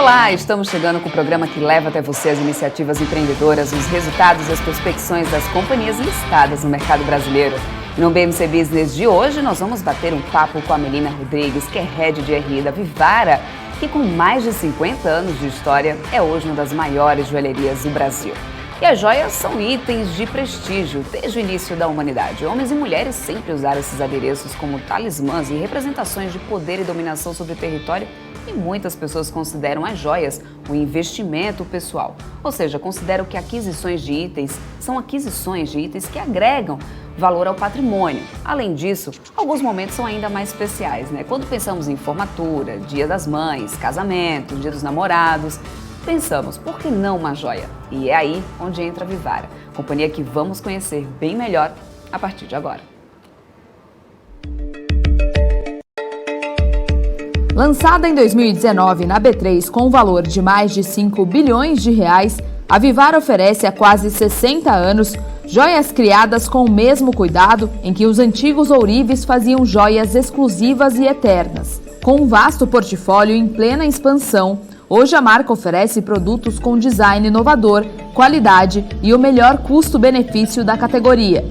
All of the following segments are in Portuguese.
Olá, estamos chegando com o programa que leva até você as iniciativas empreendedoras, os resultados e as prospecções das companhias listadas no mercado brasileiro. No BMC Business de hoje, nós vamos bater um papo com a Melina Rodrigues, que é Head de RI da Vivara, que com mais de 50 anos de história, é hoje uma das maiores joalherias do Brasil. E as joias são itens de prestígio desde o início da humanidade. Homens e mulheres sempre usaram esses adereços como talismãs e representações de poder e dominação sobre o território, e muitas pessoas consideram as joias um investimento pessoal. Ou seja, consideram que aquisições de itens são aquisições de itens que agregam valor ao patrimônio. Além disso, alguns momentos são ainda mais especiais, né? Quando pensamos em formatura, Dia das Mães, casamento, Dia dos Namorados, pensamos, por que não uma joia? E é aí onde entra a Vivara, companhia que vamos conhecer bem melhor a partir de agora. Lançada em 2019 na B3 com um valor de mais de 5 bilhões de reais, a Vivara oferece há quase 60 anos joias criadas com o mesmo cuidado em que os antigos ourives faziam joias exclusivas e eternas. Com um vasto portfólio em plena expansão, hoje a marca oferece produtos com design inovador, qualidade e o melhor custo-benefício da categoria.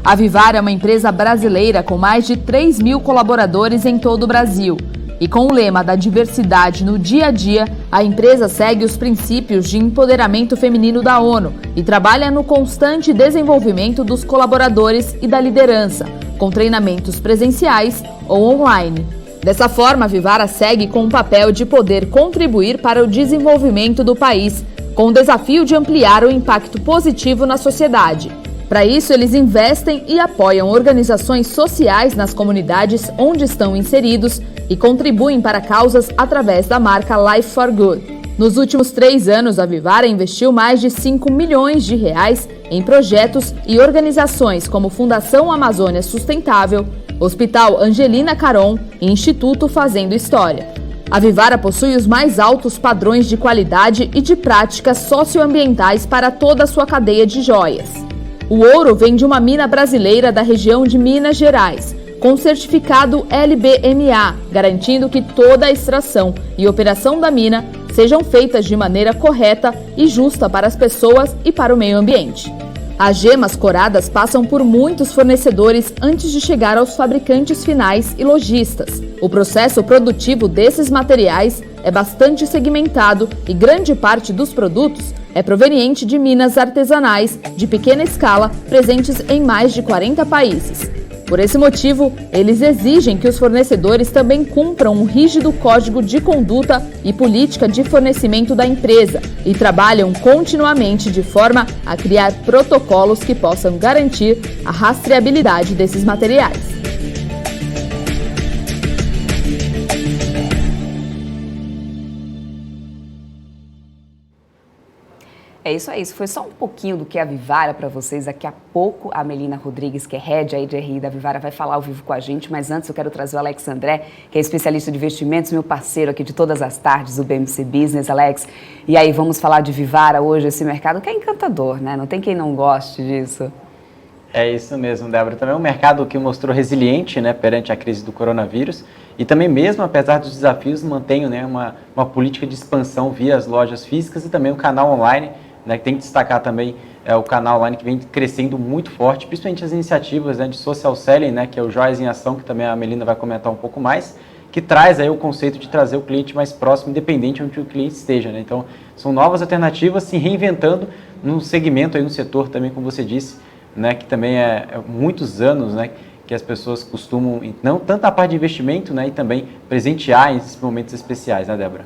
A Vivara é uma empresa brasileira com mais de 3 mil colaboradores em todo o Brasil. E com o lema da diversidade no dia a dia, a empresa segue os princípios de empoderamento feminino da ONU e trabalha no constante desenvolvimento dos colaboradores e da liderança, com treinamentos presenciais ou online. Dessa forma, a Vivara segue com o papel de poder contribuir para o desenvolvimento do país, com o desafio de ampliar o impacto positivo na sociedade. Para isso, eles investem e apoiam organizações sociais nas comunidades onde estão inseridos e contribuem para causas através da marca Life for Good. Nos últimos 3 anos, a Vivara investiu mais de 5 milhões de reais em projetos e organizações como Fundação Amazônia Sustentável, Hospital Angelina Caron e Instituto Fazendo História. A Vivara possui os mais altos padrões de qualidade e de práticas socioambientais para toda a sua cadeia de joias. O ouro vem de uma mina brasileira da região de Minas Gerais, com certificado LBMA, garantindo que toda a extração e operação da mina sejam feitas de maneira correta e justa para as pessoas e para o meio ambiente. As gemas coradas passam por muitos fornecedores antes de chegar aos fabricantes finais e lojistas. O processo produtivo desses materiais é bastante segmentado e grande parte dos produtos é proveniente de minas artesanais de pequena escala presentes em mais de 40 países. Por esse motivo, eles exigem que os fornecedores também cumpram um rígido código de conduta e política de fornecimento da empresa e trabalham continuamente de forma a criar protocolos que possam garantir a rastreabilidade desses materiais. É isso aí, isso foi só um pouquinho do que é a Vivara para vocês. Daqui a pouco a Melina Rodrigues, que é Head aí de RI da Vivara, vai falar ao vivo com a gente, mas antes eu quero trazer o Alex André, que é especialista de investimentos, meu parceiro aqui de todas as tardes do BMC Business. Alex, e aí vamos falar de Vivara hoje, esse mercado que é encantador, né? Não tem quem não goste disso. É isso mesmo, Débora. Também é um mercado que mostrou resiliente, né, perante a crise do coronavírus e também mesmo apesar dos desafios mantém, né, uma política de expansão via as lojas físicas e também o canal online, né, que tem que destacar também o canal online que vem crescendo muito forte, principalmente as iniciativas, né, de social selling, né, que é o Joias em Ação, que também a Melina vai comentar um pouco mais, que traz aí o conceito de trazer o cliente mais próximo, independente onde o cliente esteja, né? Então, são novas alternativas se reinventando no segmento, aí no setor também, como você disse, né, que também é muitos anos, né, que as pessoas costumam, não tanto a parte de investimento, né, e também presentear em esses momentos especiais, né, Débora?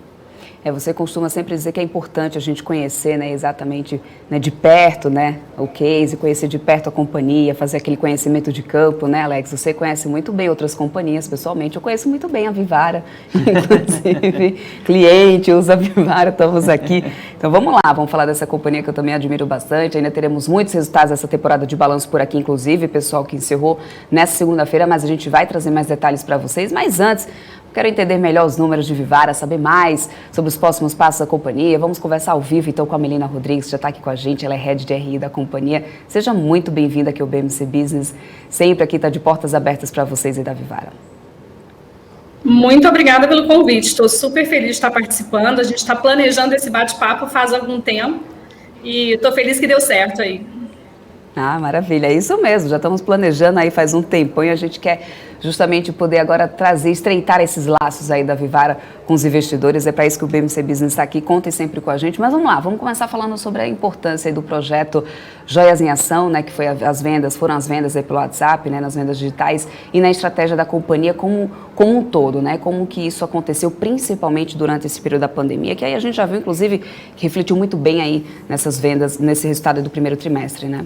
Você costuma sempre dizer que é importante a gente conhecer, né, exatamente, né, de perto, né, o case, conhecer de perto a companhia, fazer aquele conhecimento de campo, né, Alex? Você conhece muito bem outras companhias, pessoalmente. Eu conheço muito bem a Vivara, inclusive cliente usa a Vivara, estamos aqui. Então vamos lá, vamos falar dessa companhia que eu também admiro bastante. Ainda teremos muitos resultados dessa temporada de balanço por aqui, inclusive, pessoal que encerrou nessa segunda-feira, mas a gente vai trazer mais detalhes para vocês. Mas antes, quero entender melhor os números de Vivara, saber mais sobre os próximos passos da companhia. Vamos conversar ao vivo, então, com a Melina Rodrigues, que já está aqui com a gente. Ela é Head de RI da companhia. Seja muito bem-vinda aqui ao BMC Business. Sempre aqui está de portas abertas para vocês e da Vivara. Muito obrigada pelo convite, estou super feliz de estar participando, a gente está planejando esse bate-papo faz algum tempo e estou feliz que deu certo aí. Ah, maravilha, é isso mesmo, já estamos planejando aí faz um tempão e a gente quer justamente poder agora trazer, estreitar esses laços aí da Vivara com os investidores, é para isso que o BMC Business está aqui, contem sempre com a gente, mas vamos lá, vamos começar falando sobre a importância aí do projeto Joias em Ação, né, que foi foram as vendas aí pelo WhatsApp, né, nas vendas digitais e na estratégia da companhia como um todo, né, como que isso aconteceu principalmente durante esse período da pandemia, que aí a gente já viu, inclusive, que refletiu muito bem aí nessas vendas, nesse resultado do primeiro trimestre, né?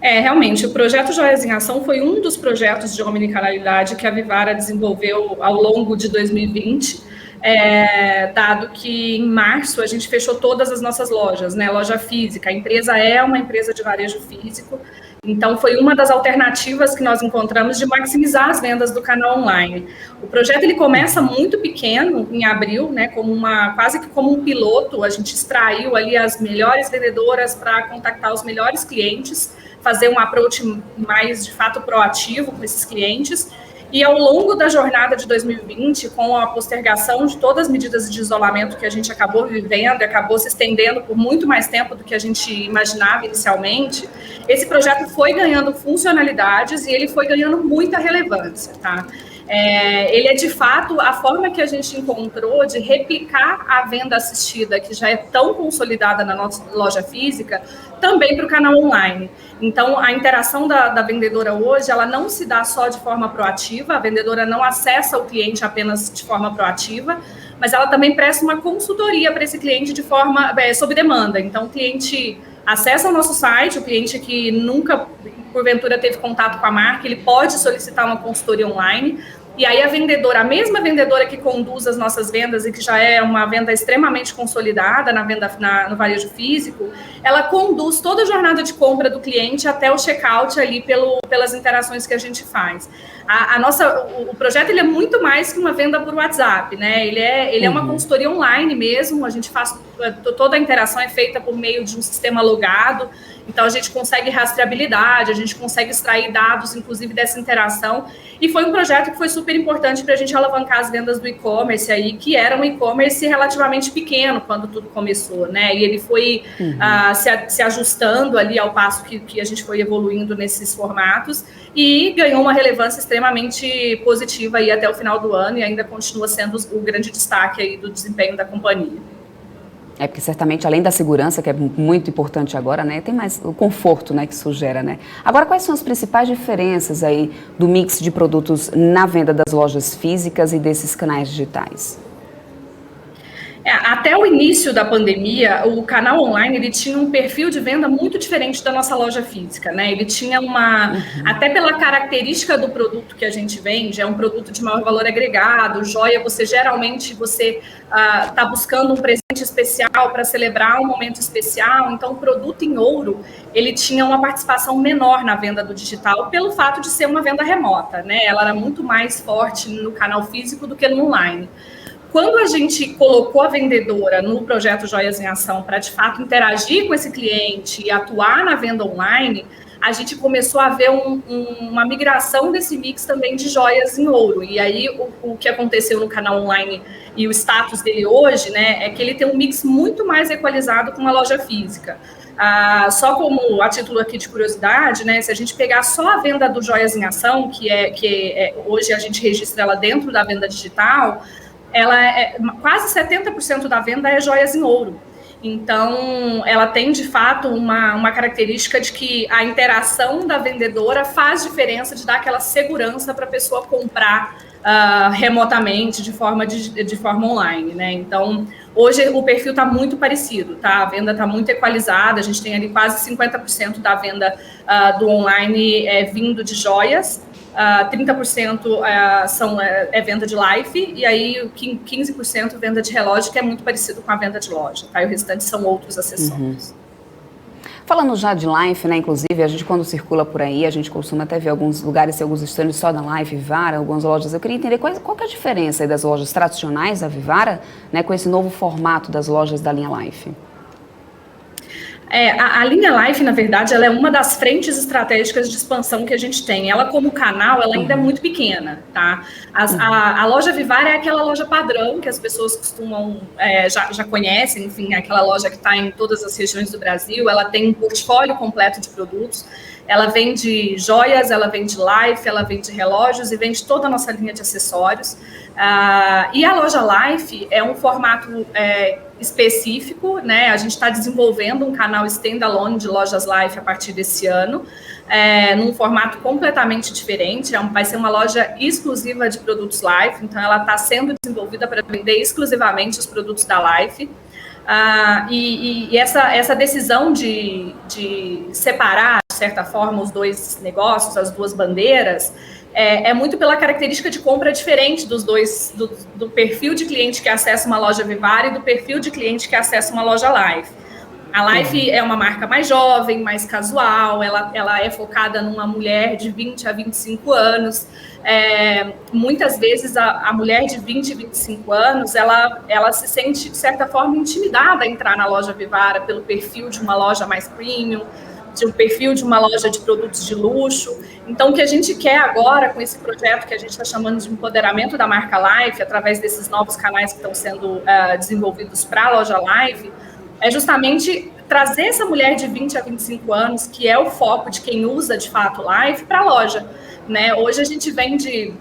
Realmente, o projeto Joias em Ação foi um dos projetos de omnicanalidade que a Vivara desenvolveu ao longo de 2020, dado que em março a gente fechou todas as nossas lojas, né, loja física, a empresa é uma empresa de varejo físico, então foi uma das alternativas que nós encontramos de maximizar as vendas do canal online. O projeto ele começa muito pequeno, em abril, né, quase que como um piloto, a gente extraiu ali as melhores vendedoras para contactar os melhores clientes, fazer um approach mais, de fato, proativo com esses clientes. E ao longo da jornada de 2020, com a postergação de todas as medidas de isolamento que a gente acabou vivendo, acabou se estendendo por muito mais tempo do que a gente imaginava inicialmente, esse projeto foi ganhando funcionalidades e ele foi ganhando muita relevância, tá? Ele é, de fato, a forma que a gente encontrou de replicar a venda assistida, que já é tão consolidada na nossa loja física, também para o canal online. Então, a interação da vendedora hoje, ela não se dá só de forma proativa, a vendedora não acessa o cliente apenas de forma proativa, mas ela também presta uma consultoria para esse cliente de forma sob demanda. Então, o cliente acessa o nosso site, o cliente que nunca, porventura, teve contato com a marca, ele pode solicitar uma consultoria online. E aí a mesma vendedora que conduz as nossas vendas e que já é uma venda extremamente consolidada no varejo físico, ela conduz toda a jornada de compra do cliente até o checkout ali pelas interações que a gente faz. O projeto ele é muito mais que uma venda por WhatsApp, né? Ele é uma consultoria online mesmo, a gente faz toda a interação é feita por meio de um sistema logado. Então, a gente consegue rastreabilidade, a gente consegue extrair dados, inclusive, dessa interação. E foi um projeto que foi super importante para a gente alavancar as vendas do e-commerce aí, que era um e-commerce relativamente pequeno quando tudo começou, né? E ele foi se ajustando ali ao passo que a gente foi evoluindo nesses formatos e ganhou uma relevância extremamente positiva aí até o final do ano e ainda continua sendo o grande destaque aí do desempenho da companhia. É porque certamente, além da segurança, que é muito importante agora, né, tem mais o conforto, né, que isso gera, né? Agora, quais são as principais diferenças aí do mix de produtos na venda das lojas físicas e desses canais digitais? Até o início da pandemia, o canal online ele tinha um perfil de venda muito diferente da nossa loja física, né? Ele tinha até pela característica do produto que a gente vende, é um produto de maior valor agregado, joia, você está buscando um presente especial para celebrar um momento especial, então o produto em ouro, ele tinha uma participação menor na venda do digital, pelo fato de ser uma venda remota, né? Ela era muito mais forte no canal físico do que no online. Quando a gente colocou a vendedora no projeto Joias em Ação para, de fato, interagir com esse cliente e atuar na venda online, a gente começou a ver uma migração desse mix também de joias em ouro. E aí, o que aconteceu no canal online e o status dele hoje, né, é que ele tem um mix muito mais equalizado com uma loja física. Só como a título aqui de curiosidade, né, se a gente pegar só a venda do Joias em Ação, que hoje a gente registra ela dentro da venda digital, quase 70% da venda é joias em ouro. Então, ela tem, de fato, uma característica de que a interação da vendedora faz diferença de dar aquela segurança para a pessoa comprar remotamente, de forma online, né? Então, hoje o perfil está muito parecido, tá? A venda está muito equalizada, a gente tem ali quase 50% da venda do online vindo de joias, 30% é venda de life, e aí 15% venda de relógio, que é muito parecido com a venda de loja, tá? E o restante são outros acessórios. Falando já de life, né, inclusive, a gente quando circula por aí, a gente costuma até ver alguns lugares, alguns estandes só da Life, Vivara, algumas lojas. Eu queria entender qual que é a diferença aí das lojas tradicionais da Vivara, né, com esse novo formato das lojas da linha Life. A linha Life, na verdade, ela é uma das frentes estratégicas de expansão que a gente tem. Ela, como canal, ela ainda é muito pequena, tá? A loja Vivara é aquela loja padrão que as pessoas costumam, já conhecem, enfim, é aquela loja que está em todas as regiões do Brasil. Ela tem um portfólio completo de produtos. Ela vende joias, ela vende Life, ela vende relógios e vende toda a nossa linha de acessórios. E a loja Life é um formato específico, né? A gente está desenvolvendo um canal standalone de lojas Life a partir desse ano, num formato completamente diferente. Vai ser uma loja exclusiva de produtos Life, então ela está sendo desenvolvida para vender exclusivamente os produtos da Life. E essa decisão de separar, de certa forma, os dois negócios, as duas bandeiras, é muito pela característica de compra diferente dos dois, do perfil de cliente que acessa uma loja Vivara e do perfil de cliente que acessa uma loja Life. A Life é uma marca mais jovem, mais casual, ela é focada numa mulher de 20 a 25 anos. Muitas vezes a mulher de 20 a 25 anos, ela se sente, de certa forma, intimidada a entrar na loja Vivara pelo perfil de uma loja mais premium, de um perfil de uma loja de produtos de luxo. Então, o que a gente quer agora com esse projeto que a gente está chamando de empoderamento da marca Life, através desses novos canais que estão sendo desenvolvidos para a loja Life, é justamente trazer essa mulher de 20 a 25 anos, que é o foco de quem usa, de fato, Life, para a loja, né? Hoje a gente vende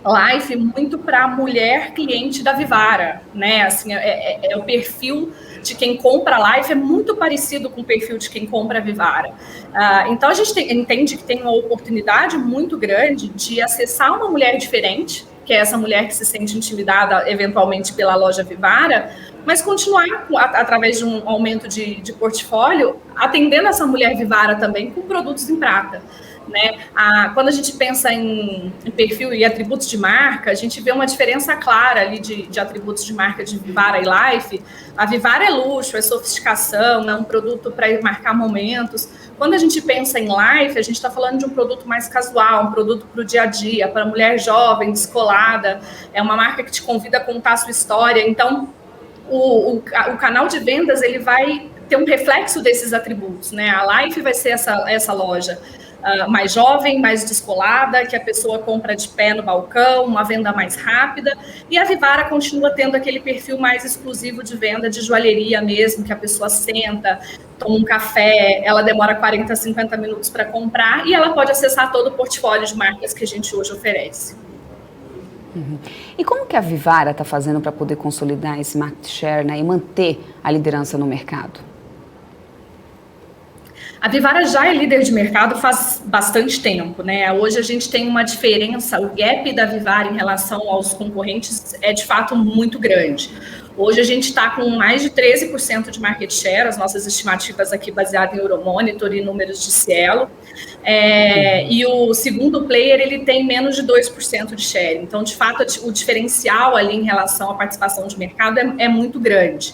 Life muito para a mulher cliente da Vivara, né? Assim, o perfil de quem compra Life é muito parecido com o perfil de quem compra Vivara. Então, a gente entende que tem uma oportunidade muito grande de acessar uma mulher diferente, que é essa mulher que se sente intimidada, eventualmente, pela loja Vivara, mas continuar, através de um aumento de portfólio, atendendo essa mulher Vivara também com produtos em prata. Né? Quando a gente pensa em perfil e atributos de marca, a gente vê uma diferença clara ali de atributos de marca de Vivara e Life. A Vivara é luxo, é sofisticação, é um produto para marcar momentos. Quando a gente pensa em Life, a gente está falando de um produto mais casual, um produto para o dia a dia, para mulher jovem, descolada. É uma marca que te convida a contar a sua história. Então, o canal de vendas ele vai ter um reflexo desses atributos. Né? A Life vai ser essa loja mais jovem, mais descolada, que a pessoa compra de pé no balcão, uma venda mais rápida, e a Vivara continua tendo aquele perfil mais exclusivo de venda de joalheria mesmo, que a pessoa senta, toma um café, ela demora 40, 50 minutos para comprar, e ela pode acessar todo o portfólio de marcas que a gente hoje oferece. E como que a Vivara está fazendo para poder consolidar esse market share, né, e manter a liderança no mercado? A Vivara já é líder de mercado faz bastante tempo, né? Hoje a gente tem uma diferença, o gap da Vivara em relação aos concorrentes é de fato muito grande. Hoje a gente está com mais de 13% de market share, as nossas estimativas aqui baseadas em Euromonitor e números de Cielo. E o segundo player, ele tem menos de 2% de share. Então, de fato, o diferencial ali em relação à participação de mercado é muito grande.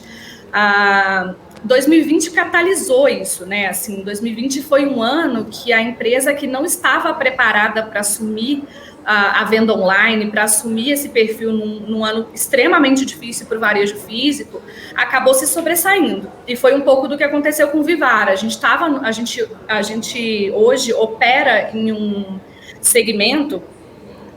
2020 catalisou isso, né? Assim, 2020 foi um ano que a empresa que não estava preparada para assumir a venda online, para assumir esse perfil num ano extremamente difícil para o varejo físico, acabou se sobressaindo. E foi um pouco do que aconteceu com o Vivara. A gente hoje opera em um segmento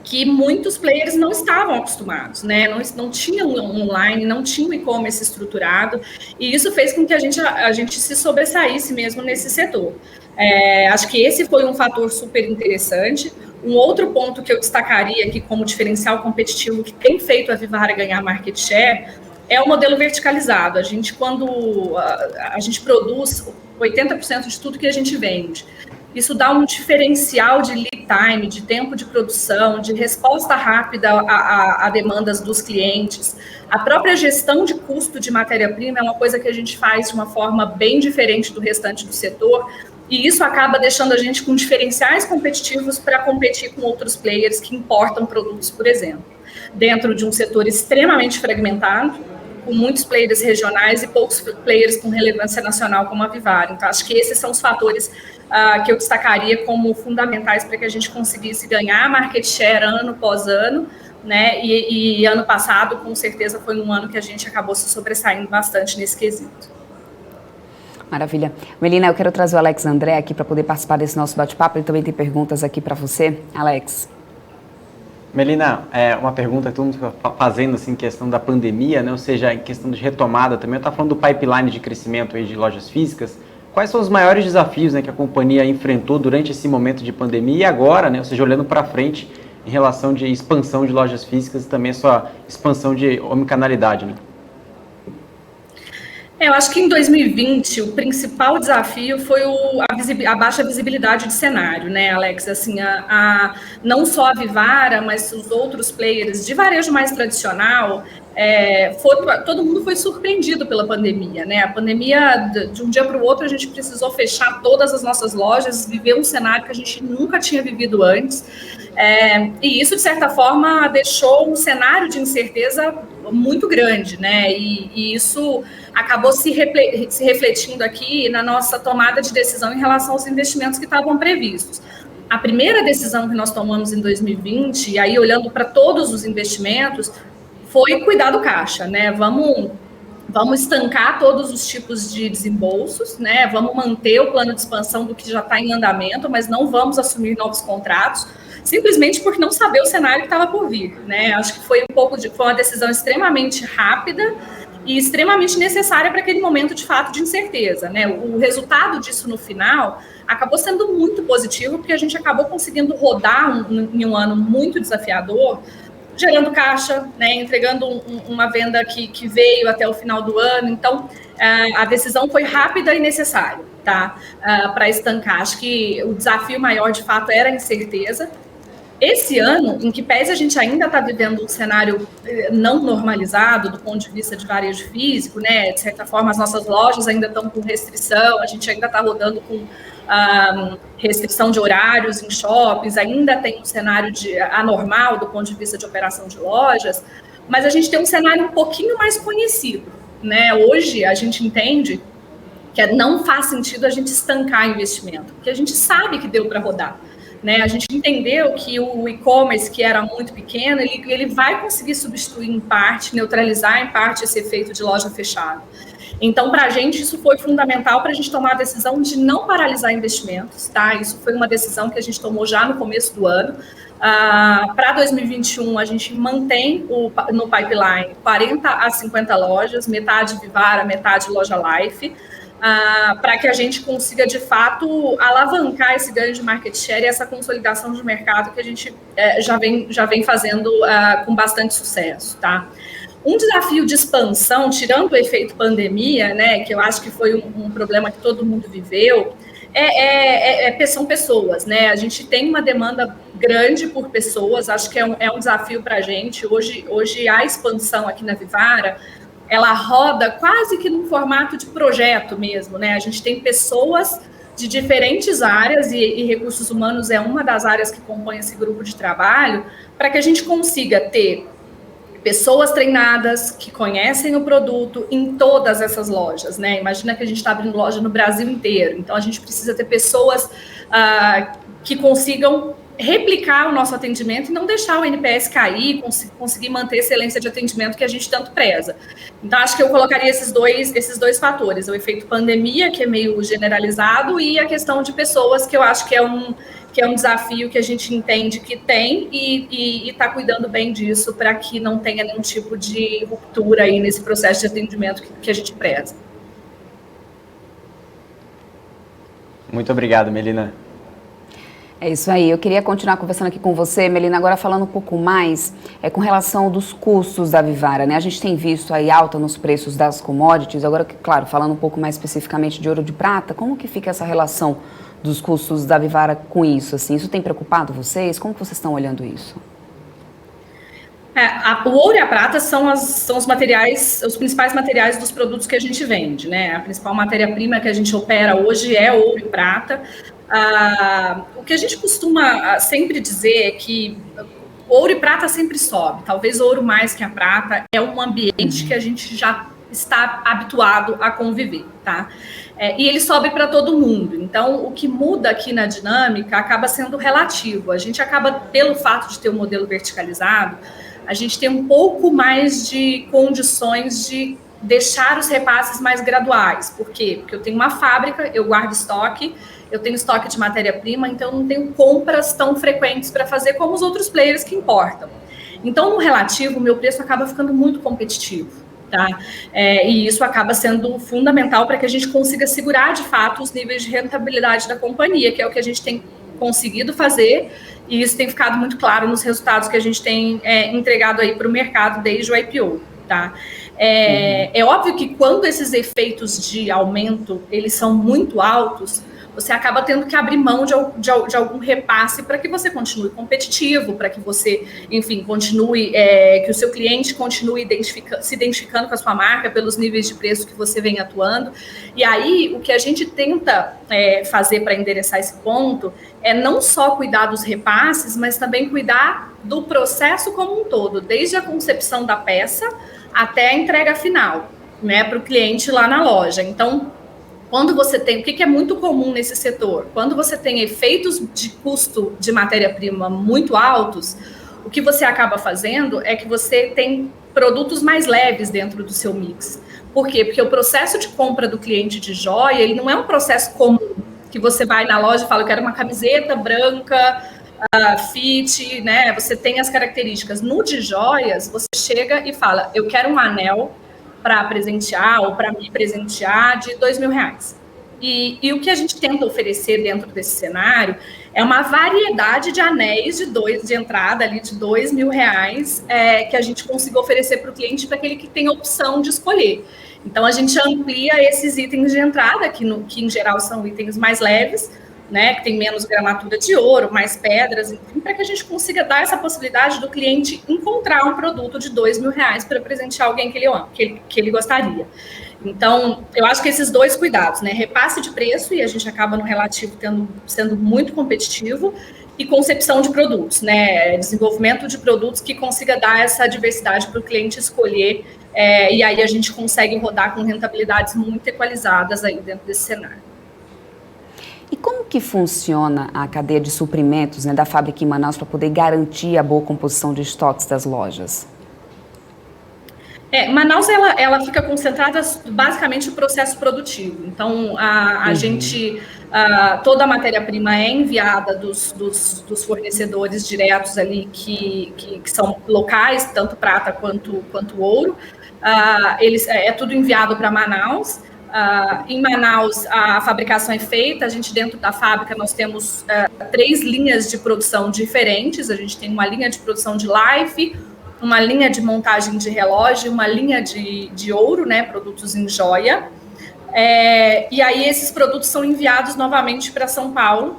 que muitos players não estavam acostumados, né? Não tinham online, não tinham e-commerce estruturado, e isso fez com que a gente se sobressaísse mesmo nesse setor. Acho que esse foi um fator super interessante. Um outro ponto que eu destacaria aqui como diferencial competitivo que tem feito a Vivara ganhar market share é o modelo verticalizado. Quando a gente produz 80% de tudo que a gente vende, isso dá um diferencial de lead time, de tempo de produção, de resposta rápida a demandas dos clientes. A própria gestão de custo de matéria-prima é uma coisa que a gente faz de uma forma bem diferente do restante do setor, e isso acaba deixando a gente com diferenciais competitivos para competir com outros players que importam produtos, por exemplo, dentro de um setor extremamente fragmentado, com muitos players regionais e poucos players com relevância nacional como a Vivara. Então, acho que esses são os fatores que eu destacaria como fundamentais para que a gente conseguisse ganhar market share ano após ano, né? E ano passado, com certeza, foi um ano que a gente acabou se sobressaindo bastante nesse quesito. Maravilha. Melina, eu quero trazer o Alex André aqui para poder participar desse nosso bate-papo. Ele também tem perguntas aqui para você. Alex. Melina, uma pergunta que todo mundo está fazendo assim, em questão da pandemia, né? Ou seja, em questão de retomada também. Eu estava falando do pipeline de crescimento aí de lojas físicas. Quais são os maiores desafios, né, que a companhia enfrentou durante esse momento de pandemia e agora, né? Ou seja, olhando para frente em relação de expansão de lojas físicas e também a sua expansão de omnicanalidade, né? Eu acho que em 2020 o principal desafio foi a baixa visibilidade de cenário, né, Alex? Assim, não só a Vivara, mas os outros players de varejo mais tradicional, todo mundo foi surpreendido pela pandemia, né? A pandemia, de um dia para o outro, a gente precisou fechar todas as nossas lojas, viver um cenário que a gente nunca tinha vivido antes. E isso, de certa forma, deixou um cenário de incerteza muito grande, né? E isso acabou se refletindo aqui na nossa tomada de decisão em relação aos investimentos que estavam previstos. A primeira decisão que nós tomamos em 2020, e aí olhando para todos os investimentos, foi cuidar do caixa, né? Vamos estancar todos os tipos de desembolsos, né? Vamos manter o plano de expansão do que já está em andamento, mas não vamos assumir novos contratos, simplesmente porque não saber o cenário que estava por vir, né? Acho que foi uma decisão extremamente rápida e extremamente necessária para aquele momento de fato de incerteza, né? O resultado disso no final acabou sendo muito positivo, porque a gente acabou conseguindo rodar em um ano muito desafiador, gerando caixa, né, entregando uma venda que veio até o final do ano. Então, a decisão foi rápida e necessária, tá? Para estancar. Acho que o desafio maior, de fato, era a incerteza. Esse ano, em que pese a gente ainda está vivendo um cenário não normalizado do ponto de vista de varejo físico, né? De certa forma, as nossas lojas ainda estão com restrição, a gente ainda está rodando com restrição de horários em shoppings, ainda tem um cenário anormal do ponto de vista de operação de lojas, mas a gente tem um cenário um pouquinho mais conhecido, né? Hoje, a gente entende que não faz sentido a gente estancar investimento, porque a gente sabe que deu para rodar. Né, a gente entendeu que o e-commerce, que era muito pequeno, ele vai conseguir substituir em parte, neutralizar em parte esse efeito de loja fechada. Então, para a gente, isso foi fundamental para a gente tomar a decisão de não paralisar investimentos, tá? Isso foi uma decisão que a gente tomou já no começo do ano. Para 2021, a gente mantém no pipeline 40 a 50 lojas, metade Vivara, metade Loja Life, para que a gente consiga, de fato, alavancar esse ganho de market share e essa consolidação de mercado que a gente já vem fazendo com bastante sucesso, tá? Um desafio de expansão, tirando o efeito pandemia, né, que eu acho que foi um problema que todo mundo viveu, são pessoas, né? A gente tem uma demanda grande por pessoas, acho que é um desafio para a gente. Hoje a expansão aqui na Vivara, ela roda quase que num formato de projeto mesmo, né? A gente tem pessoas de diferentes áreas e recursos humanos é uma das áreas que compõe esse grupo de trabalho, para que a gente consiga ter pessoas treinadas que conhecem o produto em todas essas lojas, né? Imagina que a gente está abrindo loja no Brasil inteiro, então a gente precisa ter pessoas que consigam replicar o nosso atendimento e não deixar o NPS cair, conseguir manter a excelência de atendimento que a gente tanto preza. Então, acho que eu colocaria esses dois fatores, o efeito pandemia, que é meio generalizado, e a questão de pessoas, que eu acho que é um desafio que a gente entende que tem e está cuidando bem disso para que não tenha nenhum tipo de ruptura aí nesse processo de atendimento que a gente preza. Muito obrigado, Melina. É isso aí, eu queria continuar conversando aqui com você, Melina, agora falando um pouco mais com relação dos custos da Vivara, né? A gente tem visto aí alta nos preços das commodities, agora, claro, falando um pouco mais especificamente de ouro de prata, como que fica essa relação dos custos da Vivara com isso, assim? Isso tem preocupado vocês? Como que vocês estão olhando isso? O ouro e a prata são os materiais, os principais materiais dos produtos que a gente vende, né? A principal matéria-prima que a gente opera hoje é ouro e prata. O que a gente costuma sempre dizer é que ouro e prata sempre sobe, talvez ouro mais que a prata, é um ambiente que a gente já está habituado a conviver, tá? E ele sobe para todo mundo, então o que muda aqui na dinâmica acaba sendo relativo, a gente acaba, pelo fato de ter um modelo verticalizado, a gente tem um pouco mais de condições de deixar os repasses mais graduais. Por quê? Porque eu tenho uma fábrica, eu guardo estoque, eu tenho estoque de matéria-prima, então eu não tenho compras tão frequentes para fazer como os outros players que importam. Então, no relativo, o meu preço acaba ficando muito competitivo, tá? E isso acaba sendo fundamental para que a gente consiga segurar, de fato, os níveis de rentabilidade da companhia, que é o que a gente tem conseguido fazer, e isso tem ficado muito claro nos resultados que a gente tem entregado aí para o mercado desde o IPO, tá? É óbvio que quando esses efeitos de aumento, eles são muito altos, você acaba tendo que abrir mão de algum repasse para que você continue competitivo, para que você, enfim, continue, que o seu cliente continue se identificando com a sua marca pelos níveis de preço que você vem atuando. E aí, o que a gente tenta fazer para endereçar esse ponto é não só cuidar dos repasses, mas também cuidar do processo como um todo, desde a concepção da peça até a entrega final, né, para o cliente lá na loja. Então, quando você tem, o que é muito comum nesse setor? Quando você tem efeitos de custo de matéria-prima muito altos, o que você acaba fazendo é que você tem produtos mais leves dentro do seu mix. Por quê? Porque o processo de compra do cliente de joia, ele não é um processo comum, que você vai na loja e fala, eu quero uma camiseta branca, fit, né? Você tem as características. No de joias, você chega e fala, eu quero um anel para presentear ou para me presentear de R$2.000. E o que a gente tenta oferecer dentro desse cenário é uma variedade de anéis de entrada ali de R$2.000 que a gente consiga oferecer para o cliente, para aquele que tem a opção de escolher. Então, a gente amplia esses itens de entrada, que em geral são itens mais leves, né, que tem menos gramatura de ouro, mais pedras, enfim, para que a gente consiga dar essa possibilidade do cliente encontrar um produto de R$2.000 para presentear alguém que ele ama, que ele gostaria. Então, eu acho que esses dois cuidados, né, repasse de preço, e a gente acaba no relativo sendo muito competitivo, e concepção de produtos, né, desenvolvimento de produtos que consiga dar essa diversidade para o cliente escolher, e aí a gente consegue rodar com rentabilidades muito equalizadas aí dentro desse cenário. E como que funciona a cadeia de suprimentos, né, da fábrica em Manaus para poder garantir a boa composição de estoques das lojas? Manaus, ela fica concentrada basicamente no processo produtivo. Então, a gente, toda a matéria-prima é enviada dos fornecedores diretos ali, que são locais, tanto prata quanto ouro. É tudo enviado para Manaus. Em Manaus, a fabricação é feita, a gente dentro da fábrica, nós temos 3 linhas de produção diferentes, a gente tem uma linha de produção de life, uma linha de montagem de relógio, uma linha de ouro, né, produtos em joia, e aí esses produtos são enviados novamente para São Paulo.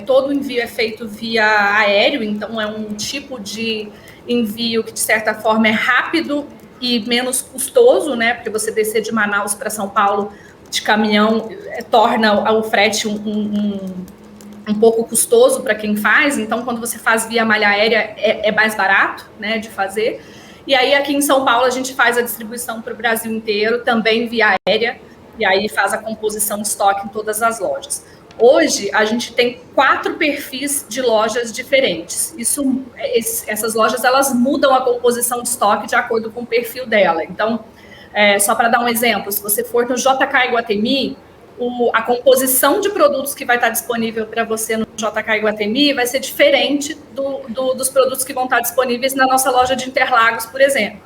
Todo o envio é feito via aéreo, então é um tipo de envio que de certa forma é rápido e menos custoso, né? Porque você descer de Manaus para São Paulo de caminhão torna o frete um pouco custoso para quem faz. Então, quando você faz via malha aérea, é mais barato, né, de fazer. E aí, aqui em São Paulo, a gente faz a distribuição para o Brasil inteiro, também via aérea, e aí faz a composição de estoque em todas as lojas. Hoje, a gente tem 4 perfis de lojas diferentes. Essas lojas, elas mudam a composição de estoque de acordo com o perfil dela. Então, só para dar um exemplo, se você for no JK Iguatemi, a composição de produtos que vai estar disponível para você no JK Iguatemi vai ser diferente dos produtos que vão estar disponíveis na nossa loja de Interlagos, por exemplo.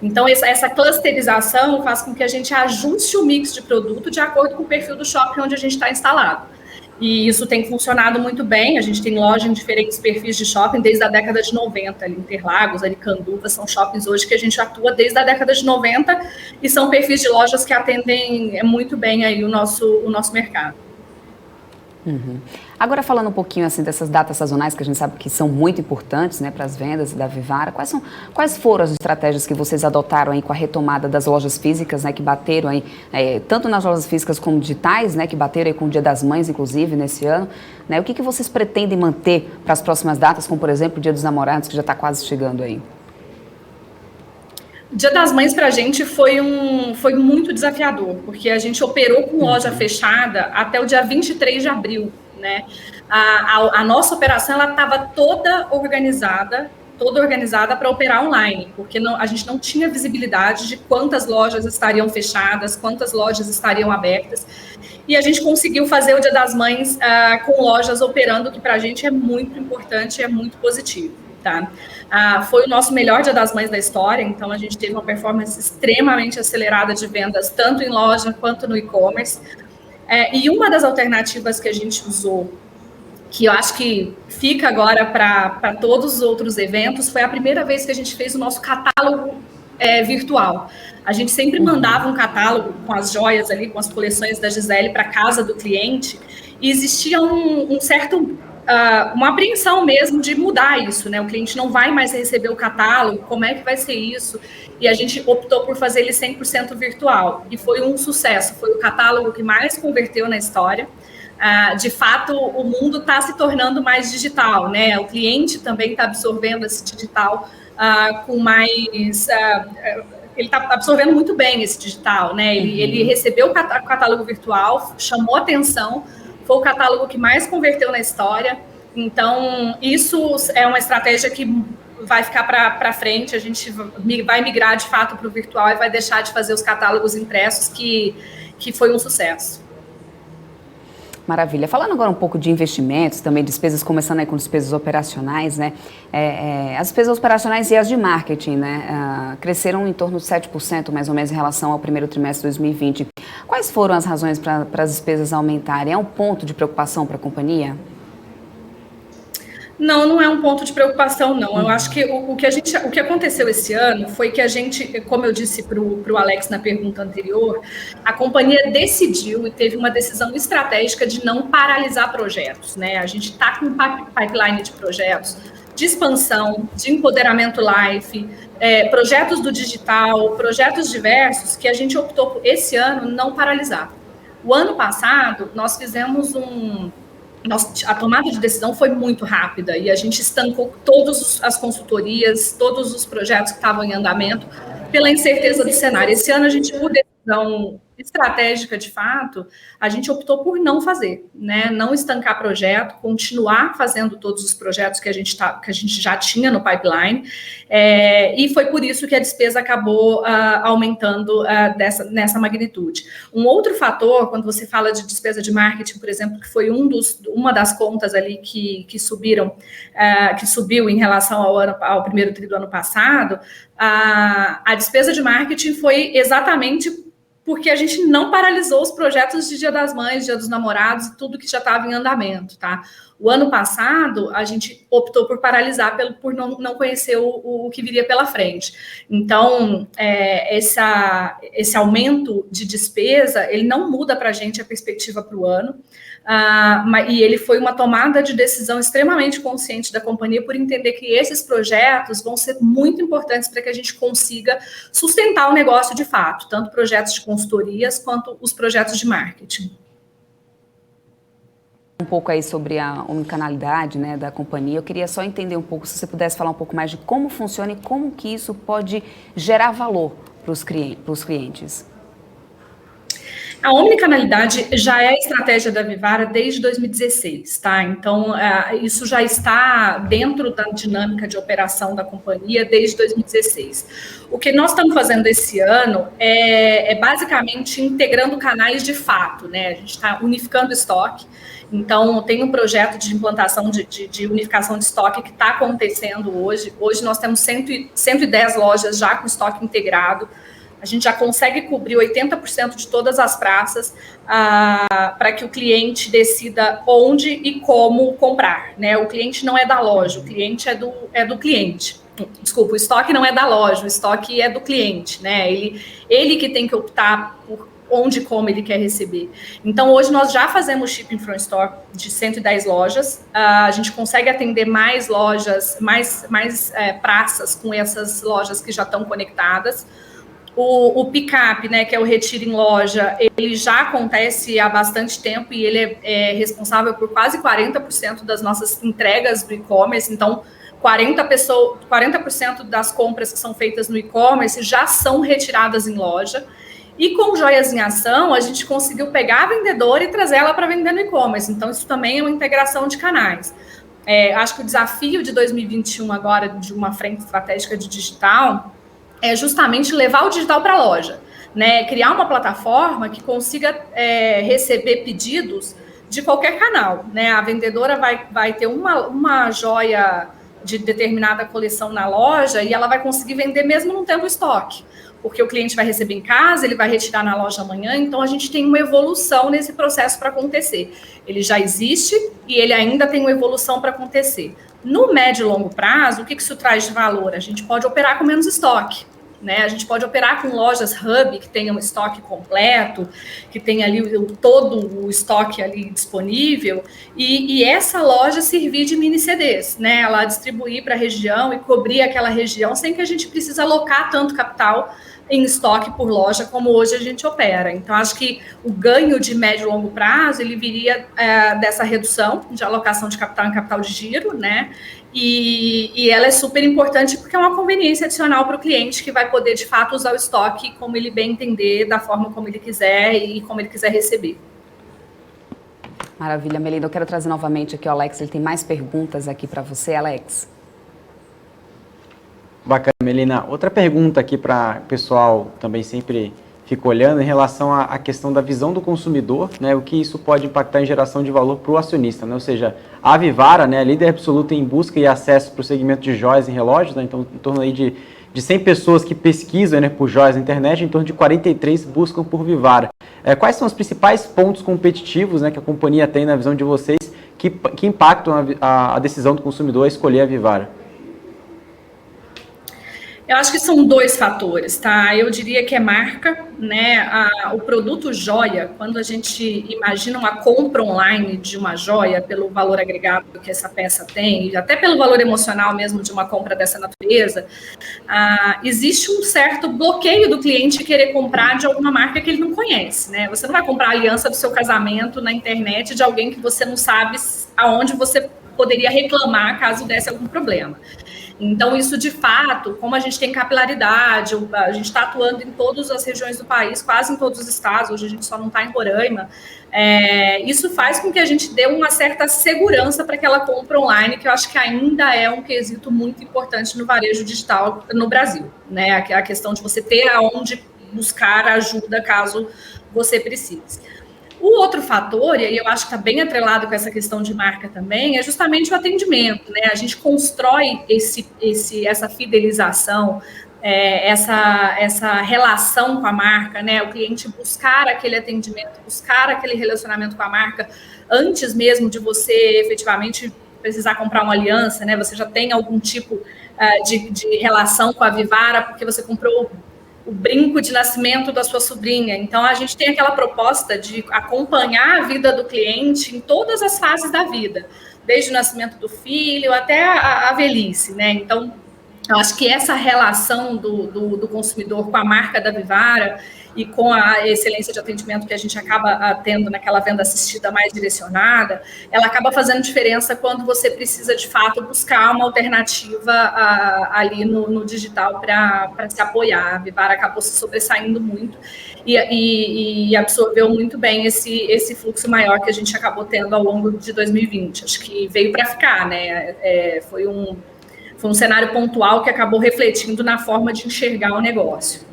Então, essa clusterização faz com que a gente ajuste o mix de produto de acordo com o perfil do shopping onde a gente está instalado. E isso tem funcionado muito bem. A gente tem loja em diferentes perfis de shopping desde a década de 90, ali Interlagos, Aricanduva, são shoppings hoje que a gente atua desde a década de 90 e são perfis de lojas que atendem muito bem aí o nosso mercado. Uhum. Agora, falando um pouquinho assim dessas datas sazonais que a gente sabe que são muito importantes, né, para as vendas da Vivara, quais foram as estratégias que vocês adotaram aí com a retomada das lojas físicas, né, que bateram aí, tanto nas lojas físicas como digitais, né, que bateram aí com o Dia das Mães, inclusive, nesse ano, né, o que vocês pretendem manter para as próximas datas, como por exemplo o Dia dos Namorados, que já está quase chegando aí? O Dia das Mães para a gente foi muito desafiador, porque a gente operou com loja fechada até o dia 23 de abril, né? A nossa operação ela estava toda organizada toda organizada para operar online, porque a gente não tinha visibilidade de quantas lojas estariam fechadas, quantas lojas estariam abertas, e a gente conseguiu fazer o Dia das Mães com lojas operando, que para a gente é muito importante, é muito positivo, tá? Foi o nosso melhor Dia das Mães da história, então a gente teve uma performance extremamente acelerada de vendas, tanto em loja quanto no e-commerce, e uma das alternativas que a gente usou, que eu acho que fica agora para todos os outros eventos, foi a primeira vez que a gente fez o nosso catálogo virtual. A gente sempre mandava um catálogo com as joias ali, com as coleções da Gisele para casa do cliente, e existia um certo, uma apreensão mesmo de mudar isso, né? O cliente não vai mais receber o catálogo, como é que vai ser isso? E a gente optou por fazer ele 100% virtual, e foi um sucesso, foi o catálogo que mais converteu na história. De fato, o mundo está se tornando mais digital, né? O cliente também está absorvendo esse digital com mais... ele está absorvendo muito bem esse digital, né? Ele recebeu o catálogo virtual, chamou atenção, foi o catálogo que mais converteu na história. Então, isso é uma estratégia que vai ficar para frente, a gente vai migrar de fato para o virtual e vai deixar de fazer os catálogos impressos, que foi um sucesso. Maravilha. Falando agora um pouco de investimentos, também despesas, começando aí com despesas operacionais, né? As despesas operacionais e as de marketing, né? Cresceram em torno de 7%, mais ou menos, em relação ao primeiro trimestre de 2020. Quais foram as razões para as despesas aumentarem? É um ponto de preocupação para a companhia? Não é um ponto de preocupação, não. Eu acho que o que aconteceu esse ano foi que a gente, como eu disse para o Alex na pergunta anterior, a companhia decidiu e teve uma decisão estratégica de não paralisar projetos, né? A gente está com um pipeline de projetos de expansão, de empoderamento life, projetos do digital, projetos diversos, que a gente optou por, esse ano, não paralisar. O ano passado, nós fizemos a tomada de decisão foi muito rápida e a gente estancou todas as consultorias, todos os projetos que estavam em andamento pela incerteza do cenário. Esse ano a gente, por decisão estratégica de fato, a gente optou por não fazer, né? Não estancar projeto, continuar fazendo todos os projetos que a gente já tinha no pipeline, e foi por isso que a despesa acabou aumentando nessa magnitude. Um outro fator, quando você fala de despesa de marketing, por exemplo, que foi uma das contas ali que subiu em relação ao primeiro tri do ano passado, a despesa de marketing foi exatamente porque a gente não paralisou os projetos de Dia das Mães, Dia dos Namorados e tudo que já estava em andamento, tá? O ano passado, a gente optou por paralisar por não conhecer o que viria pela frente. Então, esse aumento de despesa, ele não muda para a gente a perspectiva para o ano, e ele foi uma tomada de decisão extremamente consciente da companhia por entender que esses projetos vão ser muito importantes para que a gente consiga sustentar o negócio de fato, tanto projetos de consultorias quanto os projetos de marketing. Um pouco aí sobre a omnicanalidade, né, da companhia. Eu queria só entender um pouco, se você pudesse falar um pouco mais de como funciona e como que isso pode gerar valor para os clientes. A omnicanalidade já é a estratégia da Vivara desde 2016, tá? Então, isso já está dentro da dinâmica de operação da companhia desde 2016. O que nós estamos fazendo esse ano é basicamente integrando canais de fato, né? A gente está unificando o estoque. Então, tem um projeto de implantação de unificação de estoque que está acontecendo hoje. Hoje nós temos 110 lojas já com estoque integrado. A gente já consegue cobrir 80% de todas as praças para que o cliente decida onde e como comprar, né? O cliente não é da loja, o cliente é do cliente. Desculpa, o estoque não é da loja, o estoque é do cliente, né? Ele que tem que optar por onde e como ele quer receber. Então, hoje nós já fazemos shipping from store de 110 lojas, a gente consegue atender mais lojas, mais praças com essas lojas que já estão conectadas. O pick-up, né, que é o retiro em loja, ele já acontece há bastante tempo e ele é responsável por quase 40% das nossas entregas do e-commerce. Então, 40% das compras que são feitas no e-commerce já são retiradas em loja. E com Joias em Ação, a gente conseguiu pegar a vendedora e trazer ela para vender no e-commerce. Então, isso também é uma integração de canais. Acho que o desafio de 2021 agora, de uma frente estratégica de digital, é justamente levar o digital para a loja, né? Criar uma plataforma que consiga receber pedidos de qualquer canal, né? A vendedora vai ter uma joia de determinada coleção na loja e ela vai conseguir vender mesmo não tendo estoque, porque o cliente vai receber em casa, ele vai retirar na loja amanhã, então a gente tem uma evolução nesse processo para acontecer. Ele já existe e ele ainda tem uma evolução para acontecer. No médio e longo prazo, o que isso traz de valor? A gente pode operar com menos estoque, né? A gente pode operar com lojas hub que tenham estoque completo, que tenha ali todo o estoque ali disponível, e essa loja servir de mini CDs, né? Ela distribuir para a região e cobrir aquela região sem que a gente precise alocar tanto capital em estoque por loja como hoje a gente opera. Então, acho que o ganho de médio e longo prazo, ele viria dessa redução de alocação de capital em capital de giro, né? E ela é super importante porque é uma conveniência adicional para o cliente que vai poder, de fato, usar o estoque como ele bem entender, da forma como ele quiser e como ele quiser receber. Maravilha, Melina. Eu quero trazer novamente aqui o Alex, ele tem mais perguntas aqui para você, Alex. Bacana, Melina. Outra pergunta aqui para o pessoal também sempre fica olhando em relação à questão da visão do consumidor, né, o que isso pode impactar em geração de valor para o acionista, né, ou seja, a Vivara, né, líder absoluta em busca e acesso para o segmento de joias e relógios, né, então em torno aí de 100 pessoas que pesquisam, né, por joias na internet, em torno de 43 buscam por Vivara. Quais são os principais pontos competitivos, né, que a companhia tem na visão de vocês que impactam a decisão do consumidor a escolher a Vivara? Eu acho que são dois fatores, tá? Eu diria que é marca, né? O produto joia, quando a gente imagina uma compra online de uma joia, pelo valor agregado que essa peça tem, e até pelo valor emocional mesmo de uma compra dessa natureza, existe um certo bloqueio do cliente querer comprar de alguma marca que ele não conhece, né? Você não vai comprar a aliança do seu casamento na internet de alguém que você não sabe aonde você poderia reclamar caso desse algum problema. Então, isso de fato, como a gente tem capilaridade, a gente está atuando em todas as regiões do país, quase em todos os estados, hoje a gente só não está em Roraima, isso faz com que a gente dê uma certa segurança para aquela compra online, que eu acho que ainda é um quesito muito importante no varejo digital no Brasil, né? A questão de você ter aonde buscar ajuda caso você precise. O outro fator, e aí eu acho que está bem atrelado com essa questão de marca também, é justamente o atendimento, né? A gente constrói essa fidelização, essa relação com a marca, né? O cliente buscar aquele atendimento, buscar aquele relacionamento com a marca antes mesmo de você efetivamente precisar comprar uma aliança, né? Você já tem algum tipo de relação com a Vivara porque você comprou o brinco de nascimento da sua sobrinha. Então, a gente tem aquela proposta de acompanhar a vida do cliente em todas as fases da vida, desde o nascimento do filho até a velhice, né? Então, eu acho que essa relação do consumidor com a marca da Vivara e com a excelência de atendimento que a gente acaba tendo naquela venda assistida mais direcionada, ela acaba fazendo diferença quando você precisa, de fato, buscar uma alternativa ali no digital para se apoiar. A Vivara acabou se sobressaindo muito e absorveu muito bem esse fluxo maior que a gente acabou tendo ao longo de 2020. Acho que veio para ficar, né? Foi um cenário pontual que acabou refletindo na forma de enxergar o negócio.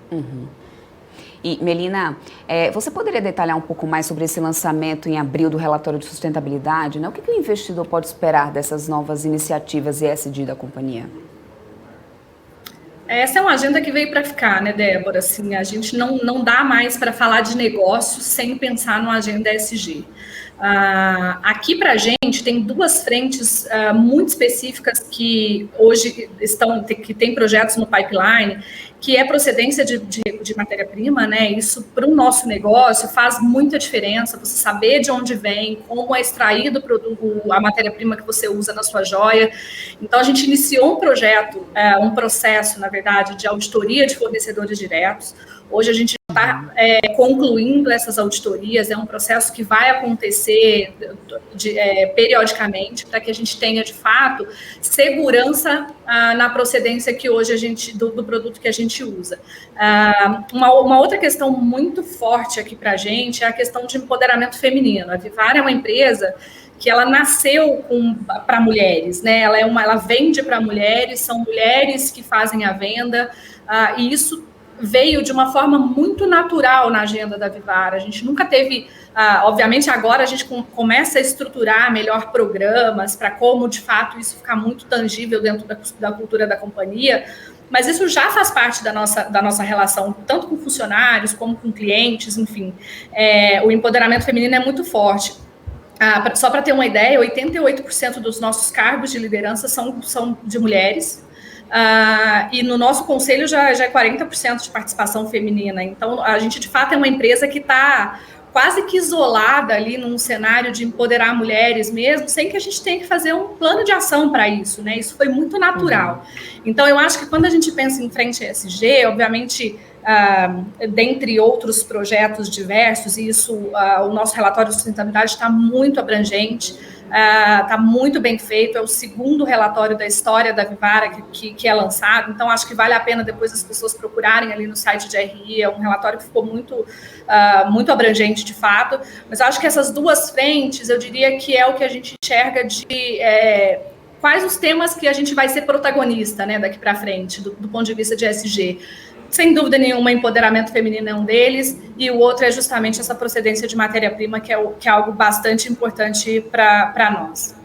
Uhum. E, Melina, você poderia detalhar um pouco mais sobre esse lançamento em abril do relatório de sustentabilidade, né? O que o investidor pode esperar dessas novas iniciativas ESG da companhia? Essa é uma agenda que veio para ficar, né, Débora? Assim, a gente não dá mais para falar de negócio sem pensar numa agenda ESG. Aqui para a gente tem duas frentes muito específicas que hoje que tem projetos no pipeline, que é procedência de matéria-prima, né? Isso para o nosso negócio faz muita diferença, você saber de onde vem, como é extraído a matéria-prima que você usa na sua joia. Então, a gente iniciou um processo, na verdade, de auditoria de fornecedores diretos. Hoje a gente está concluindo essas auditorias, é um processo que vai acontecer periodicamente, para que a gente tenha, de fato, segurança na procedência que hoje do produto que a gente usa. Uma outra questão muito forte aqui para a gente é a questão de empoderamento feminino. A Vivara é uma empresa que ela nasceu para mulheres, né? Ela vende para mulheres, são mulheres que fazem a venda, e isso veio de uma forma muito natural na agenda da Vivara. A gente nunca teve, obviamente agora a gente começa a estruturar melhor programas para como, de fato, isso ficar muito tangível dentro da cultura da companhia, mas isso já faz parte da nossa relação, tanto com funcionários como com clientes, enfim. O empoderamento feminino é muito forte. Só para ter uma ideia, 88% dos nossos cargos de liderança são de mulheres, e no nosso conselho já é 40% de participação feminina. Então, a gente, de fato, é uma empresa que está quase que isolada ali num cenário de empoderar mulheres mesmo, sem que a gente tenha que fazer um plano de ação para isso, né? Isso foi muito natural. Então, eu acho que quando a gente pensa em frente ESG, obviamente, dentre outros projetos diversos, e isso, o nosso relatório de sustentabilidade está muito abrangente, está muito bem feito, é o segundo relatório da história da Vivara que é lançado, então acho que vale a pena depois as pessoas procurarem ali no site de RI, é um relatório que ficou muito abrangente de fato, mas acho que essas duas frentes, eu diria que é o que a gente enxerga de quais os temas que a gente vai ser protagonista, né, daqui para frente, do ponto de vista de ESG. Sem dúvida nenhuma, empoderamento feminino é um deles, e o outro é justamente essa procedência de matéria-prima, que é algo bastante importante para nós.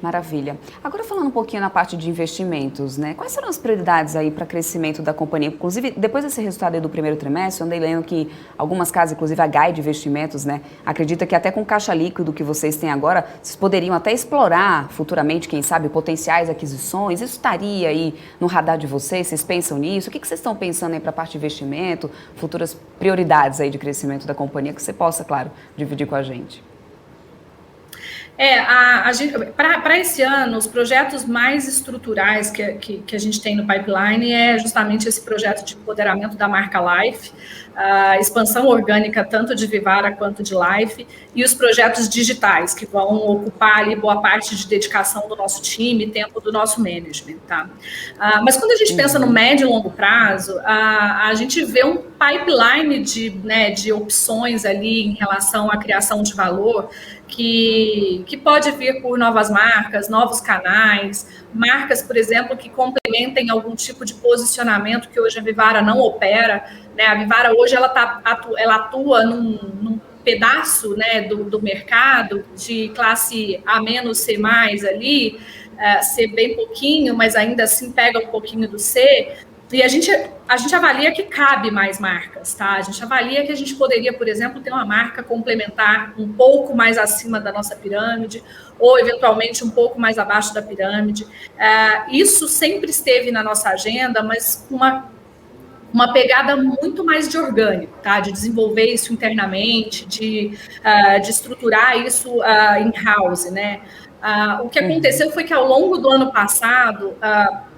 Maravilha. Agora falando um pouquinho na parte de investimentos, né? Quais serão as prioridades aí para crescimento da companhia? Inclusive, depois desse resultado aí do primeiro trimestre, eu andei lendo que algumas casas, inclusive a GAI de Investimentos, né, acredita que até com o caixa líquido que vocês têm agora, vocês poderiam até explorar futuramente, quem sabe, potenciais aquisições. Isso estaria aí no radar de vocês? Vocês pensam nisso? O que vocês estão pensando aí para a parte de investimento, futuras prioridades aí de crescimento da companhia, que você possa, claro, dividir com a gente? Para esse ano, os projetos mais estruturais que a gente tem no pipeline é justamente esse projeto de empoderamento da marca Life, a expansão orgânica tanto de Vivara quanto de Life, e os projetos digitais, que vão ocupar ali boa parte de dedicação do nosso time, tempo do nosso management, tá? Mas quando a gente pensa no médio e longo prazo, a gente vê um pipeline de opções ali em relação à criação de valor, que pode vir por novas marcas, novos canais, marcas, por exemplo, que complementem algum tipo de posicionamento que hoje a Vivara não opera, né? A Vivara hoje ela atua num pedaço, né, do mercado de classe A- C+, ali, C bem pouquinho, mas ainda assim pega um pouquinho do C. E a gente avalia que cabe mais marcas, tá? A gente avalia que a gente poderia, por exemplo, ter uma marca complementar um pouco mais acima da nossa pirâmide, ou eventualmente um pouco mais abaixo da pirâmide. Isso sempre esteve na nossa agenda, mas com uma pegada muito mais de orgânico, tá? De desenvolver isso internamente, de estruturar isso in-house, né? O que aconteceu foi que ao longo do ano passado,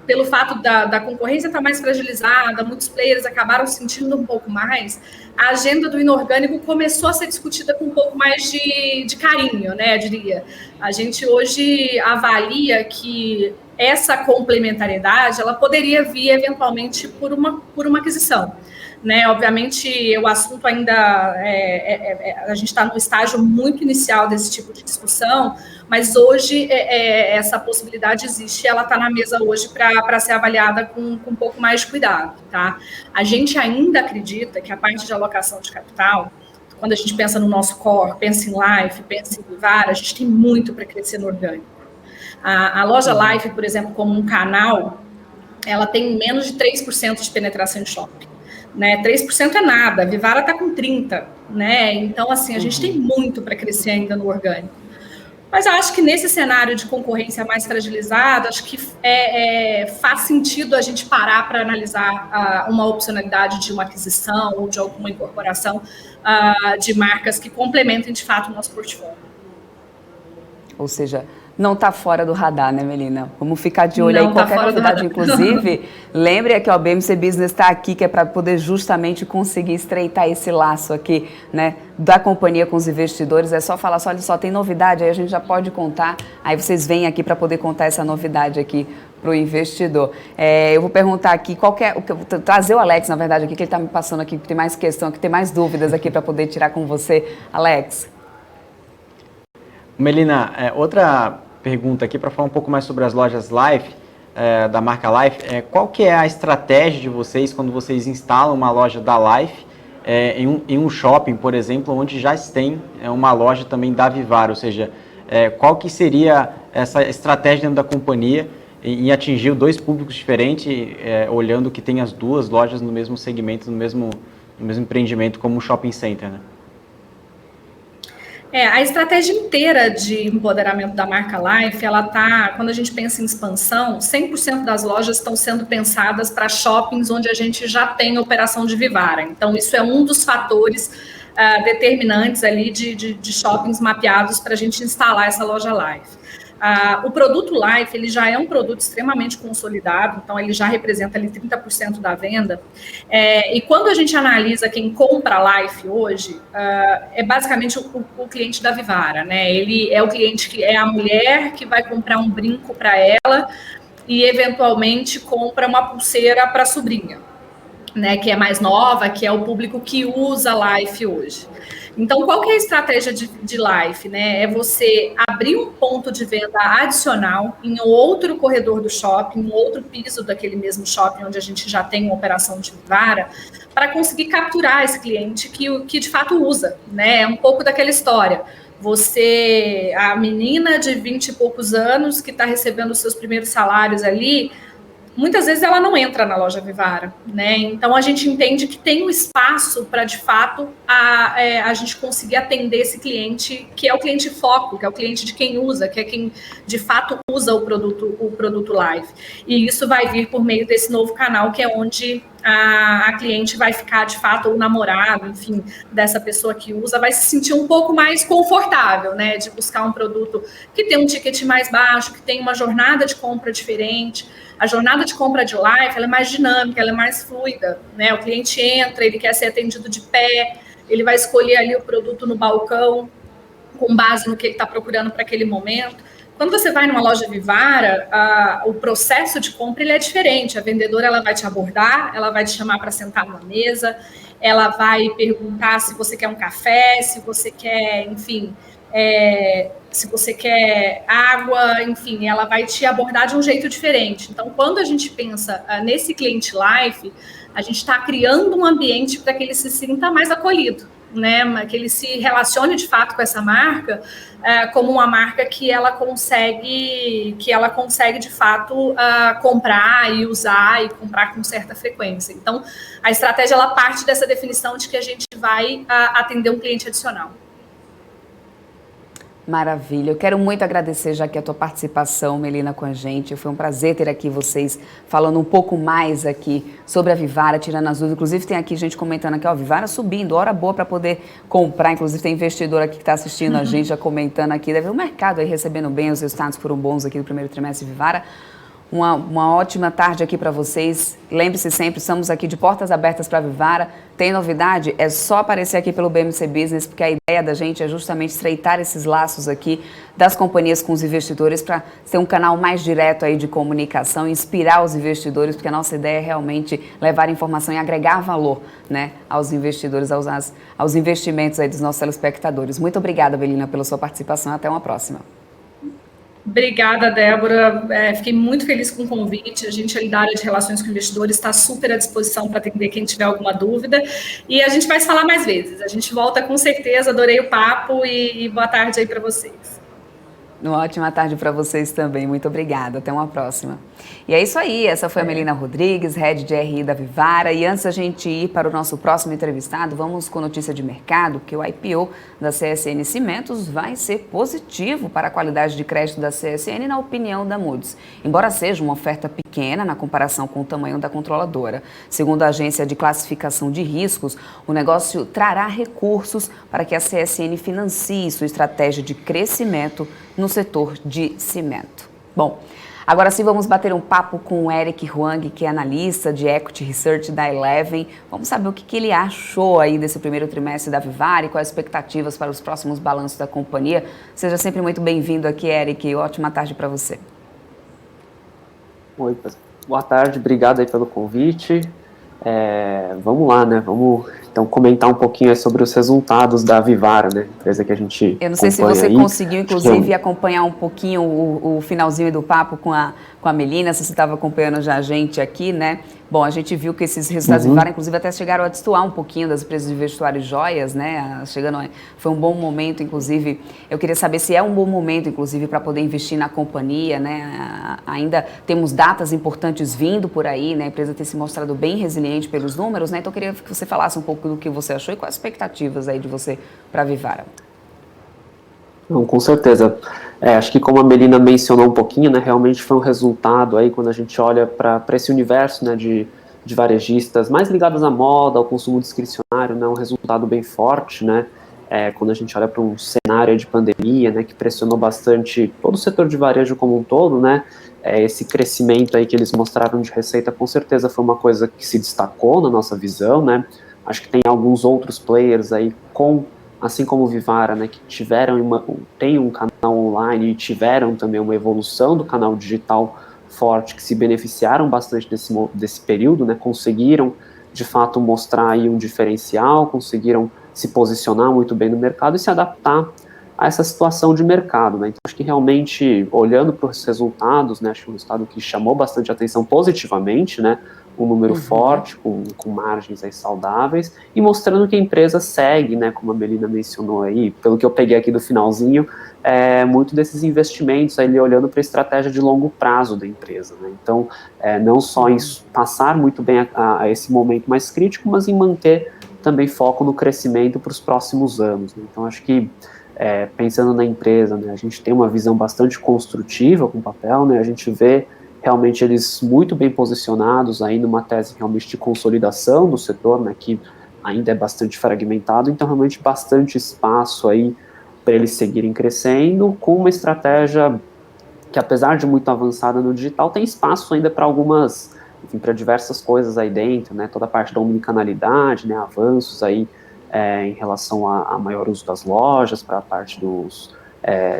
pelo fato da concorrência estar mais fragilizada, muitos players acabaram sentindo um pouco mais, a agenda do inorgânico começou a ser discutida com um pouco mais de carinho, né, eu diria. A gente hoje avalia que essa complementariedade, ela poderia vir eventualmente por uma aquisição. Né, obviamente, o assunto ainda a gente está no estágio muito inicial desse tipo de discussão, mas hoje essa possibilidade existe, ela está na mesa hoje para ser avaliada com um pouco mais de cuidado, tá? A gente ainda acredita que a parte de alocação de capital, quando a gente pensa no nosso core, pensa em Life, pensa em Vivara, a gente tem muito para crescer no orgânico. A loja Life, por exemplo, como um canal, ela tem menos de 3% de penetração em shopping. Né, 3% é nada, a Vivara está com 30%, né? Então, assim, a gente tem muito para crescer ainda no orgânico. Mas eu acho que nesse cenário de concorrência mais fragilizada, acho que faz sentido a gente parar para analisar uma opcionalidade de uma aquisição ou de alguma incorporação de marcas que complementem, de fato, o nosso portfólio. Ou seja, não está fora do radar, né, Melina? Vamos ficar de olho não aí, qualquer novidade, inclusive. Lembre que o BMC Business está aqui, que é para poder justamente conseguir estreitar esse laço aqui, né, da companhia com os investidores. É só falar, olha só, tem novidade, aí a gente já pode contar, aí vocês vêm aqui para poder contar essa novidade aqui para o investidor. Eu vou perguntar aqui, trazer o Alex, na verdade, aqui, que ele está me passando aqui, que tem mais questão, que tem mais dúvidas aqui para poder tirar com você. Alex. Melina, outra pergunta aqui para falar um pouco mais sobre as lojas Life, da marca Life. Qual que é a estratégia de vocês quando vocês instalam uma loja da Life em um shopping, por exemplo, onde já tem uma loja também da Vivara? Ou seja, qual que seria essa estratégia dentro da companhia em atingir dois públicos diferentes, olhando que tem as duas lojas no mesmo segmento, no mesmo empreendimento, como um shopping center, né? A estratégia inteira de empoderamento da marca Life, quando a gente pensa em expansão, 100% das lojas estão sendo pensadas para shoppings onde a gente já tem operação de Vivara. Então, isso é um dos fatores determinantes ali de shoppings mapeados para a gente instalar essa loja Life. O produto Life, ele já é um produto extremamente consolidado, então ele já representa ali 30% da venda, e quando a gente analisa quem compra Life hoje, é basicamente o cliente da Vivara, né? Ele é o cliente que é a mulher que vai comprar um brinco para ela e eventualmente compra uma pulseira para a sobrinha, né? Que é mais nova, que é o público que usa Life hoje. Então, qual que é a estratégia de Life, né? É você abrir um ponto de venda adicional em outro corredor do shopping, em outro piso daquele mesmo shopping onde a gente já tem uma operação de Vivara, para conseguir capturar esse cliente que de fato usa, né? É um pouco daquela história. A menina de 20 e poucos anos que está recebendo os seus primeiros salários ali, muitas vezes ela não entra na loja Vivara, né? Então a gente entende que tem um espaço para, de fato, a gente conseguir atender esse cliente, que é o cliente foco, que é o cliente de quem usa, que é quem de fato usa o produto Life. E isso vai vir por meio desse novo canal, que é onde a cliente vai ficar, de fato, o namorado, enfim, dessa pessoa que usa, vai se sentir um pouco mais confortável, né? De buscar um produto que tem um ticket mais baixo, que tem uma jornada de compra diferente. A jornada de compra de Life, ela é mais dinâmica, ela é mais fluida, né? O cliente entra, ele quer ser atendido de pé, ele vai escolher ali o produto no balcão, com base no que ele está procurando para aquele momento. Quando você vai numa loja Vivara, o processo de compra ele é diferente. A vendedora ela vai te abordar, ela vai te chamar para sentar numa mesa, ela vai perguntar se você quer um café, se você quer, enfim, se você quer água, enfim, ela vai te abordar de um jeito diferente. Então, quando a gente pensa nesse cliente Life, a gente está criando um ambiente para que ele se sinta mais acolhido, né? Que ele se relacione de fato com essa marca como uma marca que ela consegue de fato comprar e usar e comprar com certa frequência. Então, a estratégia ela parte dessa definição de que a gente vai atender um cliente adicional. Maravilha, eu quero muito agradecer já aqui a tua participação, Melina, com a gente. Foi um prazer ter aqui vocês falando um pouco mais aqui sobre a Vivara, tirando as dúvidas. Inclusive tem aqui gente comentando aqui, Vivara subindo, hora boa para poder comprar. Inclusive tem investidor aqui que está assistindo a gente, já comentando aqui. Deve ver o mercado aí recebendo bem, os resultados foram bons aqui no primeiro trimestre de Vivara. Uma ótima tarde aqui para vocês. Lembre-se sempre, estamos aqui de portas abertas para a Vivara. Tem novidade? É só aparecer aqui pelo BMC Business, porque a ideia da gente é justamente estreitar esses laços aqui das companhias com os investidores para ser um canal mais direto aí de comunicação, inspirar os investidores, porque a nossa ideia é realmente levar informação e agregar valor, né, aos investidores, aos investimentos aí dos nossos telespectadores. Muito obrigada, Melina, pela sua participação. Até uma próxima. Obrigada, Débora. Fiquei muito feliz com o convite. A gente, ali da área de relações com investidores, está super à disposição para atender quem tiver alguma dúvida. E a gente vai se falar mais vezes. A gente volta com certeza. Adorei o papo e boa tarde aí para vocês. Uma ótima tarde para vocês também. Muito obrigada. Até uma próxima. E é isso aí. Essa foi a Melina Rodrigues, Head de RI da Vivara. E antes da gente ir para o nosso próximo entrevistado, vamos com notícia de mercado, que o IPO da CSN Cimentos vai ser positivo para a qualidade de crédito da CSN, na opinião da Moody's. Embora seja uma oferta pequena, pequena na comparação com o tamanho da controladora. Segundo a agência de classificação de riscos, o negócio trará recursos para que a CSN financie sua estratégia de crescimento no setor de cimento. Bom, agora sim vamos bater um papo com o Eric Huang, que é analista de Equity Research da Eleven. Vamos saber o que ele achou aí desse primeiro trimestre da Vivara e quais as expectativas para os próximos balanços da companhia. Seja sempre muito bem-vindo aqui, Eric. Ótima tarde para você. Oi, boa tarde. Obrigado aí pelo convite. Vamos lá, né? Vamos então comentar um pouquinho sobre os resultados da Vivara, né? Empresa que a gente Eu não sei se você conseguiu, inclusive, acompanhar um pouquinho o finalzinho do papo com a Melina, se você estava acompanhando já a gente aqui, né? Bom, a gente viu que esses resultados da Vivara, inclusive, até chegaram a destoar um pouquinho das empresas de vestuário e joias, né? Foi um bom momento, inclusive. Eu queria saber se é um bom momento, inclusive, para poder investir na companhia, né? Ainda temos datas importantes vindo por aí, né? A empresa tem se mostrado bem resiliente pelos números, né? Então, eu queria que você falasse um pouco do que você achou e quais as expectativas aí de você para a Vivara. Não, com certeza. Acho que como a Melina mencionou um pouquinho, né, realmente foi um resultado aí quando a gente olha para esse universo, né, de varejistas mais ligados à moda, ao consumo discricionário, né, um resultado bem forte, né, quando a gente olha para um cenário de pandemia, né, que pressionou bastante todo o setor de varejo como um todo, né, esse crescimento aí que eles mostraram de receita com certeza foi uma coisa que se destacou na nossa visão, né. Acho que tem alguns outros players aí assim como o Vivara, né, que tem um canal online e tiveram também uma evolução do canal digital forte, que se beneficiaram bastante desse período, né, conseguiram de fato mostrar aí um diferencial, conseguiram se posicionar muito bem no mercado e se adaptar a essa situação de mercado, né. Então acho que realmente, olhando para os resultados, né, acho que um resultado que chamou bastante atenção positivamente, né, um número forte, com margens aí saudáveis, e mostrando que a empresa segue, né, como a Melina mencionou aí, pelo que eu peguei aqui do finalzinho, muito desses investimentos aí olhando para a estratégia de longo prazo da empresa, né, então não só em passar muito bem a esse momento mais crítico, mas em manter também foco no crescimento para os próximos anos, né? Então acho que pensando na empresa, né, a gente tem uma visão bastante construtiva com o papel, né, a gente vê realmente eles muito bem posicionados aí numa tese realmente de consolidação do setor, né, que ainda é bastante fragmentado, então realmente bastante espaço aí para eles seguirem crescendo, com uma estratégia que, apesar de muito avançada no digital, tem espaço ainda para para diversas coisas aí dentro, né, toda a parte da omnicanalidade, né, avanços aí em relação a maior uso das lojas, para a parte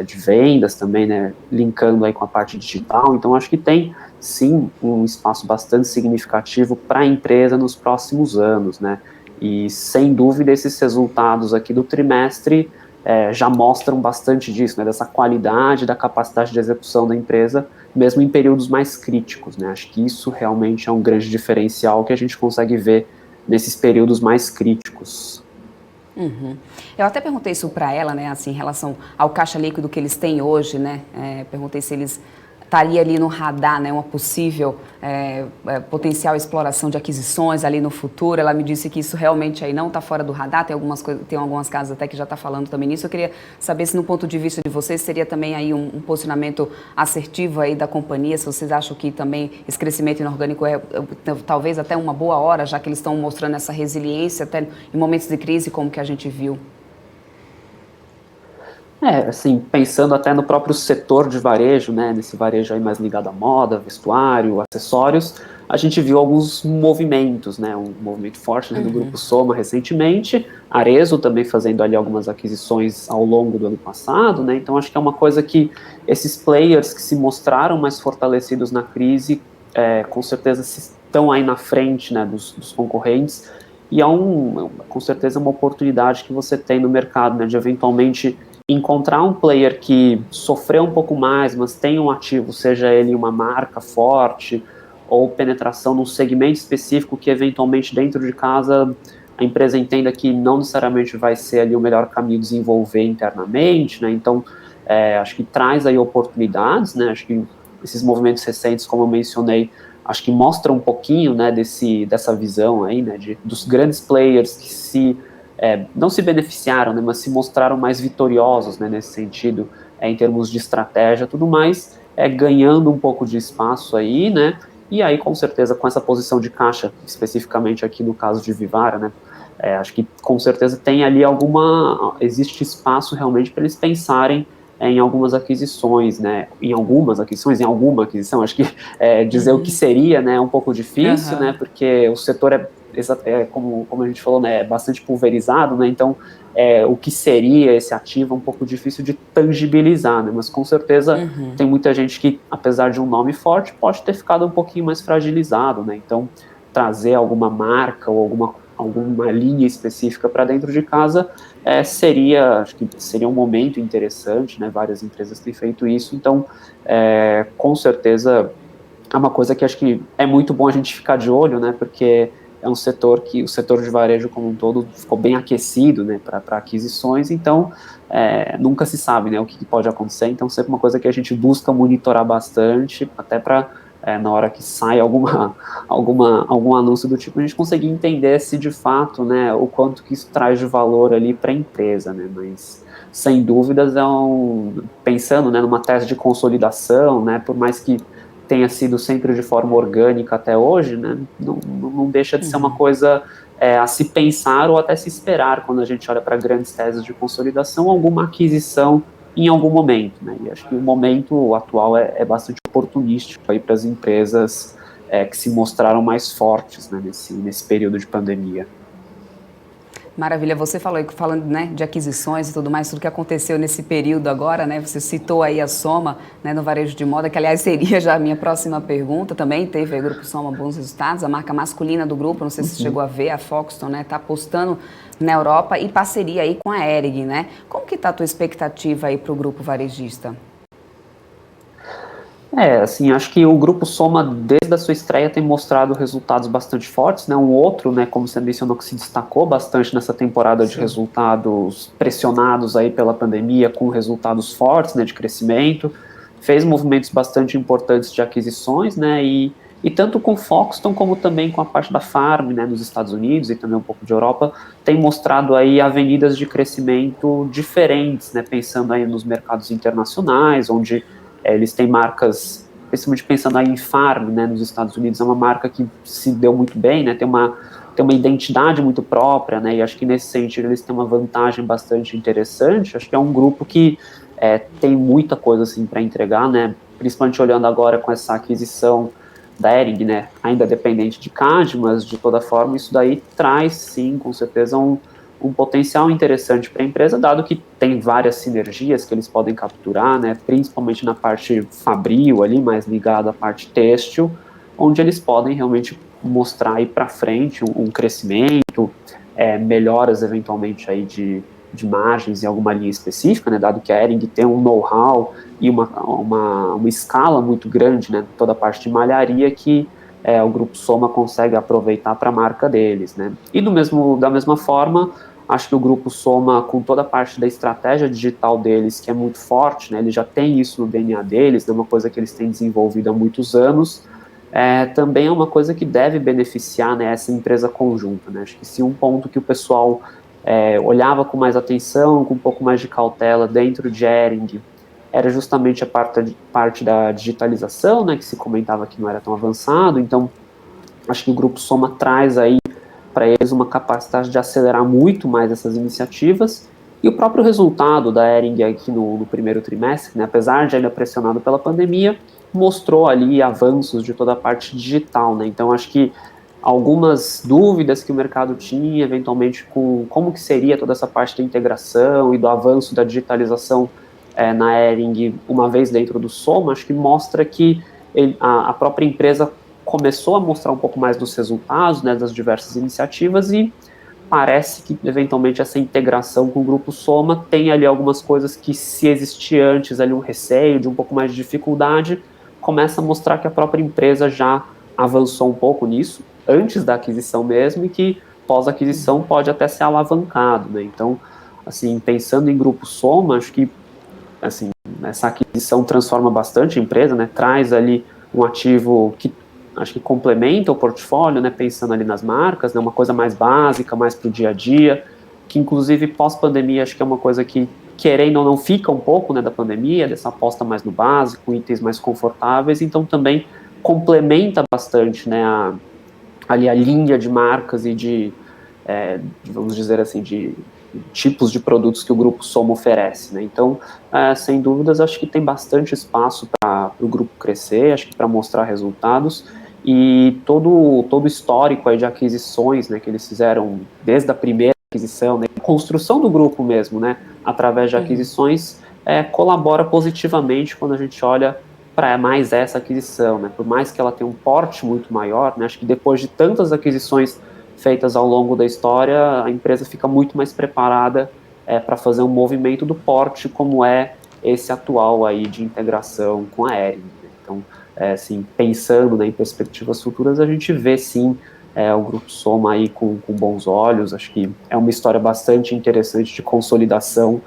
de vendas também, né, linkando aí com a parte digital. Então acho que tem sim um espaço bastante significativo para a empresa nos próximos anos, né, e sem dúvida esses resultados aqui do trimestre já mostram bastante disso, né, dessa qualidade, da capacidade de execução da empresa, mesmo em períodos mais críticos, né. Acho que isso realmente é um grande diferencial que a gente consegue ver nesses períodos mais críticos. Eu até perguntei isso para ela, né, assim, em relação ao caixa líquido que eles têm hoje, né, perguntei se eles estaria ali no radar, né, uma possível potencial exploração de aquisições ali no futuro. Ela me disse que isso realmente aí não está fora do radar, tem algumas casas até que já está falando também nisso. Eu queria saber se no ponto de vista de vocês seria também aí um posicionamento assertivo aí da companhia, se vocês acham que também esse crescimento inorgânico talvez até uma boa hora, já que eles estão mostrando essa resiliência até em momentos de crise como que a gente viu. Assim, pensando até no próprio setor de varejo, né, nesse varejo aí mais ligado à moda, vestuário, acessórios, a gente viu alguns movimentos, né, um movimento forte, né, do Grupo Soma recentemente, Arezzo também fazendo ali algumas aquisições ao longo do ano passado, né, então acho que é uma coisa que esses players que se mostraram mais fortalecidos na crise, com certeza estão aí na frente, né, dos concorrentes, e com certeza uma oportunidade que você tem no mercado, né, de eventualmente encontrar um player que sofreu um pouco mais, mas tem um ativo, seja ele uma marca forte ou penetração num segmento específico que eventualmente dentro de casa a empresa entenda que não necessariamente vai ser ali o melhor caminho desenvolver internamente, né, então acho que traz aí oportunidades, né, acho que esses movimentos recentes, como eu mencionei, acho que mostram um pouquinho, né, dessa visão aí, né, dos grandes players que não se beneficiaram, né, mas se mostraram mais vitoriosos, né, nesse sentido, em termos de estratégia, tudo mais, ganhando um pouco de espaço aí, né, E aí, com certeza, com essa posição de caixa, especificamente aqui no caso de Vivara, né, acho que com certeza tem ali existe espaço realmente para eles pensarem em algumas aquisições, né, em alguma aquisição, acho que dizer o que seria, né, é um pouco difícil, né, porque o setor como a gente falou, né, é bastante pulverizado, né, então o que seria esse ativo é um pouco difícil de tangibilizar, né, mas com certeza tem muita gente que, apesar de um nome forte, pode ter ficado um pouquinho mais fragilizado, né, então trazer alguma marca ou alguma linha específica para dentro de casa acho que seria um momento interessante, né, várias empresas têm feito isso, então com certeza é uma coisa que acho que é muito bom a gente ficar de olho, né, porque é um setor que o setor de varejo como um todo ficou bem aquecido, né, para aquisições, então nunca se sabe, né, o que pode acontecer, então sempre uma coisa que a gente busca monitorar bastante, até para na hora que sai algum anúncio do tipo, a gente conseguir entender se de fato, né, o quanto que isso traz de valor ali para a empresa, né, mas sem dúvidas pensando, né, numa tese de consolidação, né, por mais que tenha sido sempre de forma orgânica até hoje, né, não deixa de ser uma coisa a se pensar ou até se esperar quando a gente olha para grandes teses de consolidação, alguma aquisição em algum momento, né, e acho que o momento atual é bastante oportunístico aí para as empresas que se mostraram mais fortes, né, nesse período de pandemia. Maravilha, você falando, né, de aquisições e tudo mais, tudo que aconteceu nesse período agora, né, você citou aí a Soma, né, no varejo de moda, que aliás seria já a minha próxima pergunta, também teve aí o Grupo Soma bons resultados, a marca masculina do grupo, não sei se você chegou a ver, a Foxton, né, tá apostando na Europa e parceria aí com a Hering, né, como que tá a tua expectativa aí para o grupo varejista? Assim, acho que o Grupo Soma, desde a sua estreia, tem mostrado resultados bastante fortes, né, um outro, né, como você mencionou, que se destacou bastante nessa temporada de resultados pressionados aí pela pandemia, com resultados fortes, né, de crescimento, fez movimentos bastante importantes de aquisições, né, e tanto com Foxton como também com a parte da Farm, né, nos Estados Unidos e também um pouco de Europa, tem mostrado aí avenidas de crescimento diferentes, né, pensando aí nos mercados internacionais, onde eles têm marcas, principalmente pensando aí em Farm, né, nos Estados Unidos, é uma marca que se deu muito bem, né, tem uma identidade muito própria, né, e acho que nesse sentido eles têm uma vantagem bastante interessante. Acho que é um grupo que tem muita coisa assim para entregar, né, principalmente olhando agora com essa aquisição da Hering, né, ainda dependente de CAD, mas de toda forma isso daí traz sim, com certeza, um potencial interessante para a empresa, dado que tem várias sinergias que eles podem capturar, né, principalmente na parte fabril ali, mais ligado à parte têxtil, onde eles podem realmente mostrar aí para frente um crescimento, melhoras eventualmente aí de margens em alguma linha específica, né, dado que a Hering tem um know-how e uma escala muito grande, né, toda a parte de malharia que o Grupo Soma consegue aproveitar para a marca deles, né. E da mesma forma, acho que o Grupo Soma, com toda a parte da estratégia digital deles, que é muito forte, né, eles já têm isso no DNA deles, é uma coisa que eles têm desenvolvido há muitos anos, também é uma coisa que deve beneficiar, né, essa empresa conjunta, né. Acho que se um ponto que o pessoal olhava com mais atenção, com um pouco mais de cautela dentro de Hering, era justamente a parte da digitalização, né, que se comentava que não era tão avançado. Então acho que o Grupo Soma traz aí para eles uma capacidade de acelerar muito mais essas iniciativas, e o próprio resultado da Hering aqui no primeiro trimestre, né, apesar de ainda pressionado pela pandemia, mostrou ali avanços de toda a parte digital, né, então acho que algumas dúvidas que o mercado tinha, eventualmente, com como que seria toda essa parte da integração e do avanço da digitalização na Hering, uma vez dentro do Soma, acho que mostra que a própria empresa começou a mostrar um pouco mais dos resultados, né, das diversas iniciativas, e parece que, eventualmente, essa integração com o Grupo Soma tem ali algumas coisas que, se existia antes ali um receio de um pouco mais de dificuldade, começa a mostrar que a própria empresa já avançou um pouco nisso, antes da aquisição mesmo, e que pós-aquisição pode até ser alavancado, né, então, assim, pensando em Grupo Soma, acho que, assim, essa aquisição transforma bastante a empresa, né, traz ali um ativo que acho que complementa o portfólio, né, pensando ali nas marcas, né, uma coisa mais básica, mais para o dia a dia, que inclusive pós-pandemia acho que é uma coisa que, querendo ou não, fica um pouco, né, da pandemia, dessa aposta mais no básico, itens mais confortáveis, então também complementa bastante, né, ali a linha de marcas e vamos dizer assim, de tipos de produtos que o Grupo Soma oferece, né? Então, sem dúvidas, acho que tem bastante espaço para o grupo crescer, acho que para mostrar resultados, e todo o histórico aí de aquisições, né, que eles fizeram desde a primeira aquisição, né, construção do grupo mesmo, né, através de aquisições, colabora positivamente quando a gente olha para mais essa aquisição, né? Por mais que ela tenha um porte muito maior, né, acho que depois de tantas aquisições feitas ao longo da história, a empresa fica muito mais preparada para fazer um movimento do porte como é esse atual aí de integração com a Hering. Então, assim, pensando, né, em perspectivas futuras, a gente vê sim o Grupo Soma aí com bons olhos. Acho que é uma história bastante interessante de consolidação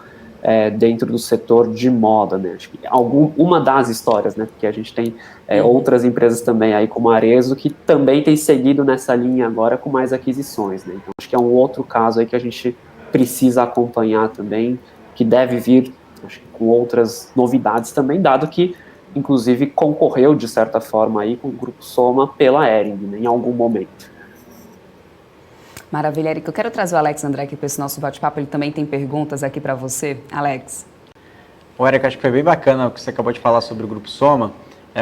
dentro do setor de moda, né? Acho que uma das histórias, né? Porque a gente tem outras empresas também aí, como a Arezzo, que também tem seguido nessa linha agora com mais aquisições, né? Então, acho que é um outro caso aí que a gente precisa acompanhar também, que deve vir, acho que com outras novidades também, dado que, inclusive, concorreu, de certa forma, aí com o Grupo Soma pela Hering, né, em algum momento. Maravilha, Erika. Eu quero trazer o Alex André aqui para esse nosso bate-papo. Ele também tem perguntas aqui para você. Alex. Erika, acho que foi bem bacana o que você acabou de falar sobre o Grupo Soma,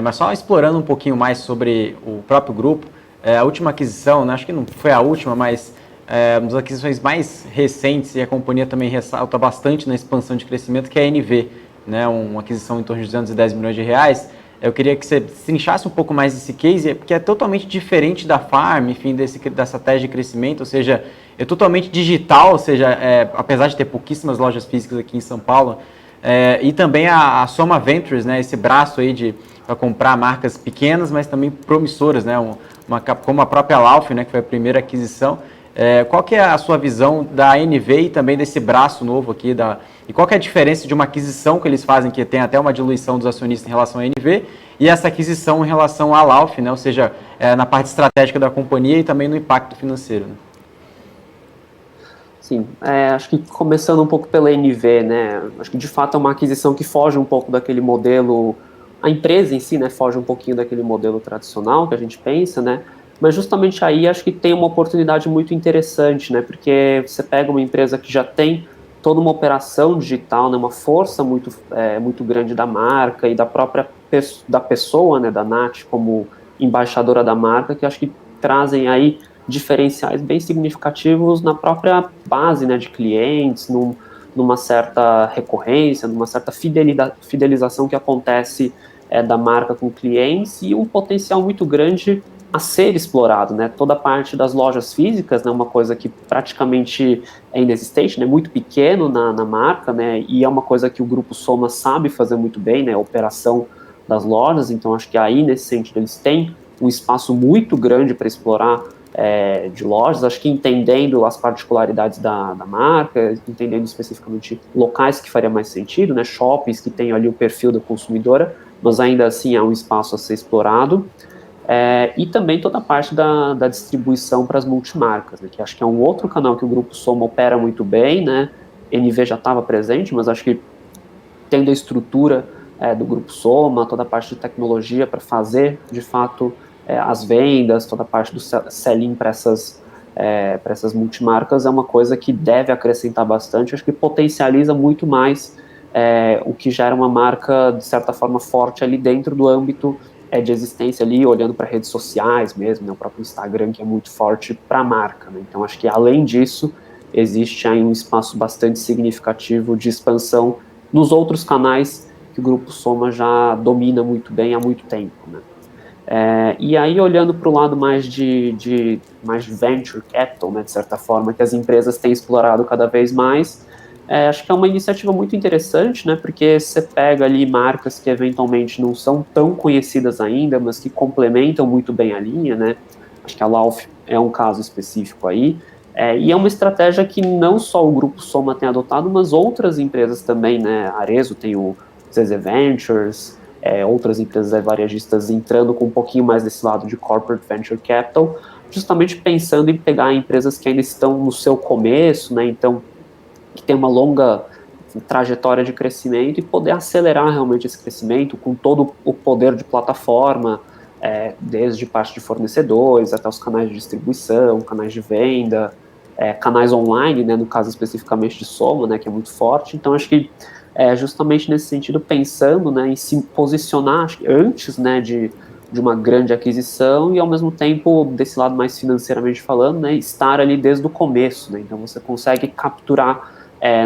mas só explorando um pouquinho mais sobre o próprio grupo, a última aquisição, né, acho que não foi a última, mas uma das aquisições mais recentes, e a companhia também ressalta bastante na expansão de crescimento, que é a NV, né, uma aquisição em torno de 210 milhões de reais. Eu queria que você trinchasse um pouco mais esse case, porque é totalmente diferente da Farm, enfim, dessa estratégia de crescimento, ou seja, é totalmente digital, ou seja, apesar de ter pouquíssimas lojas físicas aqui em São Paulo, e também a Soma Ventures, né, esse braço aí para comprar marcas pequenas, mas também promissoras, né, como a própria Lauf, né, que foi a primeira aquisição. Qual que é a sua visão da NV e também desse braço novo aqui, e qual que é a diferença de uma aquisição que eles fazem, que tem até uma diluição dos acionistas em relação à NV, e essa aquisição em relação à Lauf, né, ou seja, na parte estratégica da companhia e também no impacto financeiro, né? Sim, acho que começando um pouco pela NV, né, acho que de fato é uma aquisição que foge um pouco daquele modelo, a empresa em si, né, foge um pouquinho daquele modelo tradicional que a gente pensa, né, mas justamente aí acho que tem uma oportunidade muito interessante, né, porque você pega uma empresa que já tem toda uma operação digital, né, uma força muito grande da marca e da própria da pessoa, né, da Nath como embaixadora da marca, que acho que trazem aí diferenciais bem significativos na própria base, né, de clientes, numa certa recorrência, numa certa fidelização que acontece da marca com clientes, e um potencial muito grande a ser explorado, né? Toda a parte das lojas físicas, né, uma coisa que praticamente é inexistente, né, muito pequeno na marca, né, e é uma coisa que o Grupo Soma sabe fazer muito bem, né, a operação das lojas. Então acho que aí, nesse sentido, eles têm um espaço muito grande para explorar de lojas, acho que entendendo as particularidades da marca, entendendo especificamente locais que faria mais sentido, né, shoppings que tem ali o perfil da consumidora, mas ainda assim há um espaço a ser explorado. E também toda a parte da distribuição para as multimarcas, né, que acho que é um outro canal que o Grupo Soma opera muito bem, né, NV já estava presente, mas acho que tendo a estrutura do Grupo Soma, toda a parte de tecnologia para fazer, de fato, as vendas, toda a parte do sell-in para essas multimarcas é uma coisa que deve acrescentar bastante, acho que potencializa muito mais o que já era uma marca, de certa forma, forte ali dentro do âmbito de existência ali, olhando para redes sociais mesmo, né, o próprio Instagram, que é muito forte para a marca, né? Então acho que além disso, existe aí um espaço bastante significativo de expansão nos outros canais que o Grupo Soma já domina muito bem há muito tempo, né? E aí, olhando para o lado mais de venture capital, né, de certa forma, que as empresas têm explorado cada vez mais, acho que é uma iniciativa muito interessante, né, porque você pega ali marcas que eventualmente não são tão conhecidas ainda, mas que complementam muito bem a linha, né, acho que a Lauf é um caso específico aí, e é uma estratégia que não só o Grupo Soma tem adotado, mas outras empresas também, né, a Arezzo tem o ZZ Ventures, outras empresas varejistas entrando com um pouquinho mais desse lado de corporate venture capital, justamente pensando em pegar empresas que ainda estão no seu começo, né, então que tem uma longa trajetória de crescimento, e poder acelerar realmente esse crescimento com todo o poder de plataforma, desde parte de fornecedores até os canais de distribuição, canais de venda, canais online, né, no caso especificamente de Soma, né, que é muito forte. Então, acho que justamente nesse sentido, pensando, né, em se posicionar antes, né, de uma grande aquisição e, ao mesmo tempo, desse lado mais financeiramente falando, né, estar ali desde o começo, né, então você consegue capturar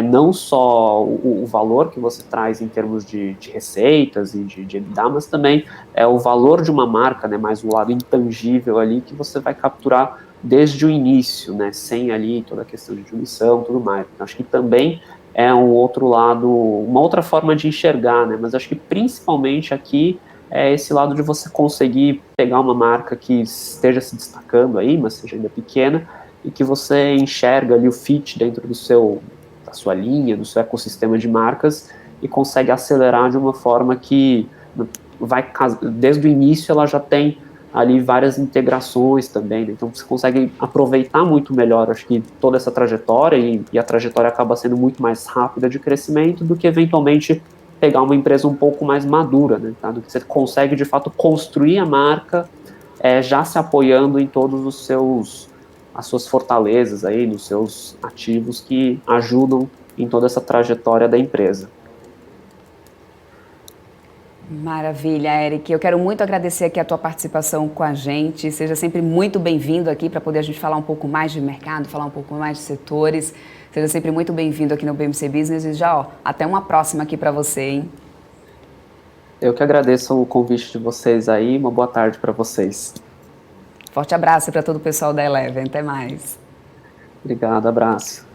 não só o valor que você traz em termos de receitas e de EBITDA, mas também o valor de uma marca, né, mais o lado intangível ali que você vai capturar desde o início, né, sem ali toda a questão de diluição e tudo mais. Então, acho que também é um outro lado, uma outra forma de enxergar, né, mas acho que principalmente aqui é esse lado de você conseguir pegar uma marca que esteja se destacando aí, mas seja ainda pequena, e que você enxerga ali o fit dentro da sua linha, do seu ecossistema de marcas, e consegue acelerar de uma forma que desde o início ela já tem ali várias integrações também, né? Então você consegue aproveitar muito melhor, acho que toda essa trajetória, e a trajetória acaba sendo muito mais rápida de crescimento do que eventualmente pegar uma empresa um pouco mais madura, né, tá? Do que você consegue, de fato, construir a marca já se apoiando em todos as suas fortalezas aí, nos seus ativos que ajudam em toda essa trajetória da empresa. Maravilha, Eric. Eu quero muito agradecer aqui a tua participação com a gente. Seja sempre muito bem-vindo aqui para poder a gente falar um pouco mais de mercado, falar um pouco mais de setores. Seja sempre muito bem-vindo aqui no BMC Business e já, até uma próxima aqui para você, hein? Eu que agradeço o convite de vocês aí, uma boa tarde para vocês. Forte abraço para todo o pessoal da Eleven, até mais. Obrigado, abraço.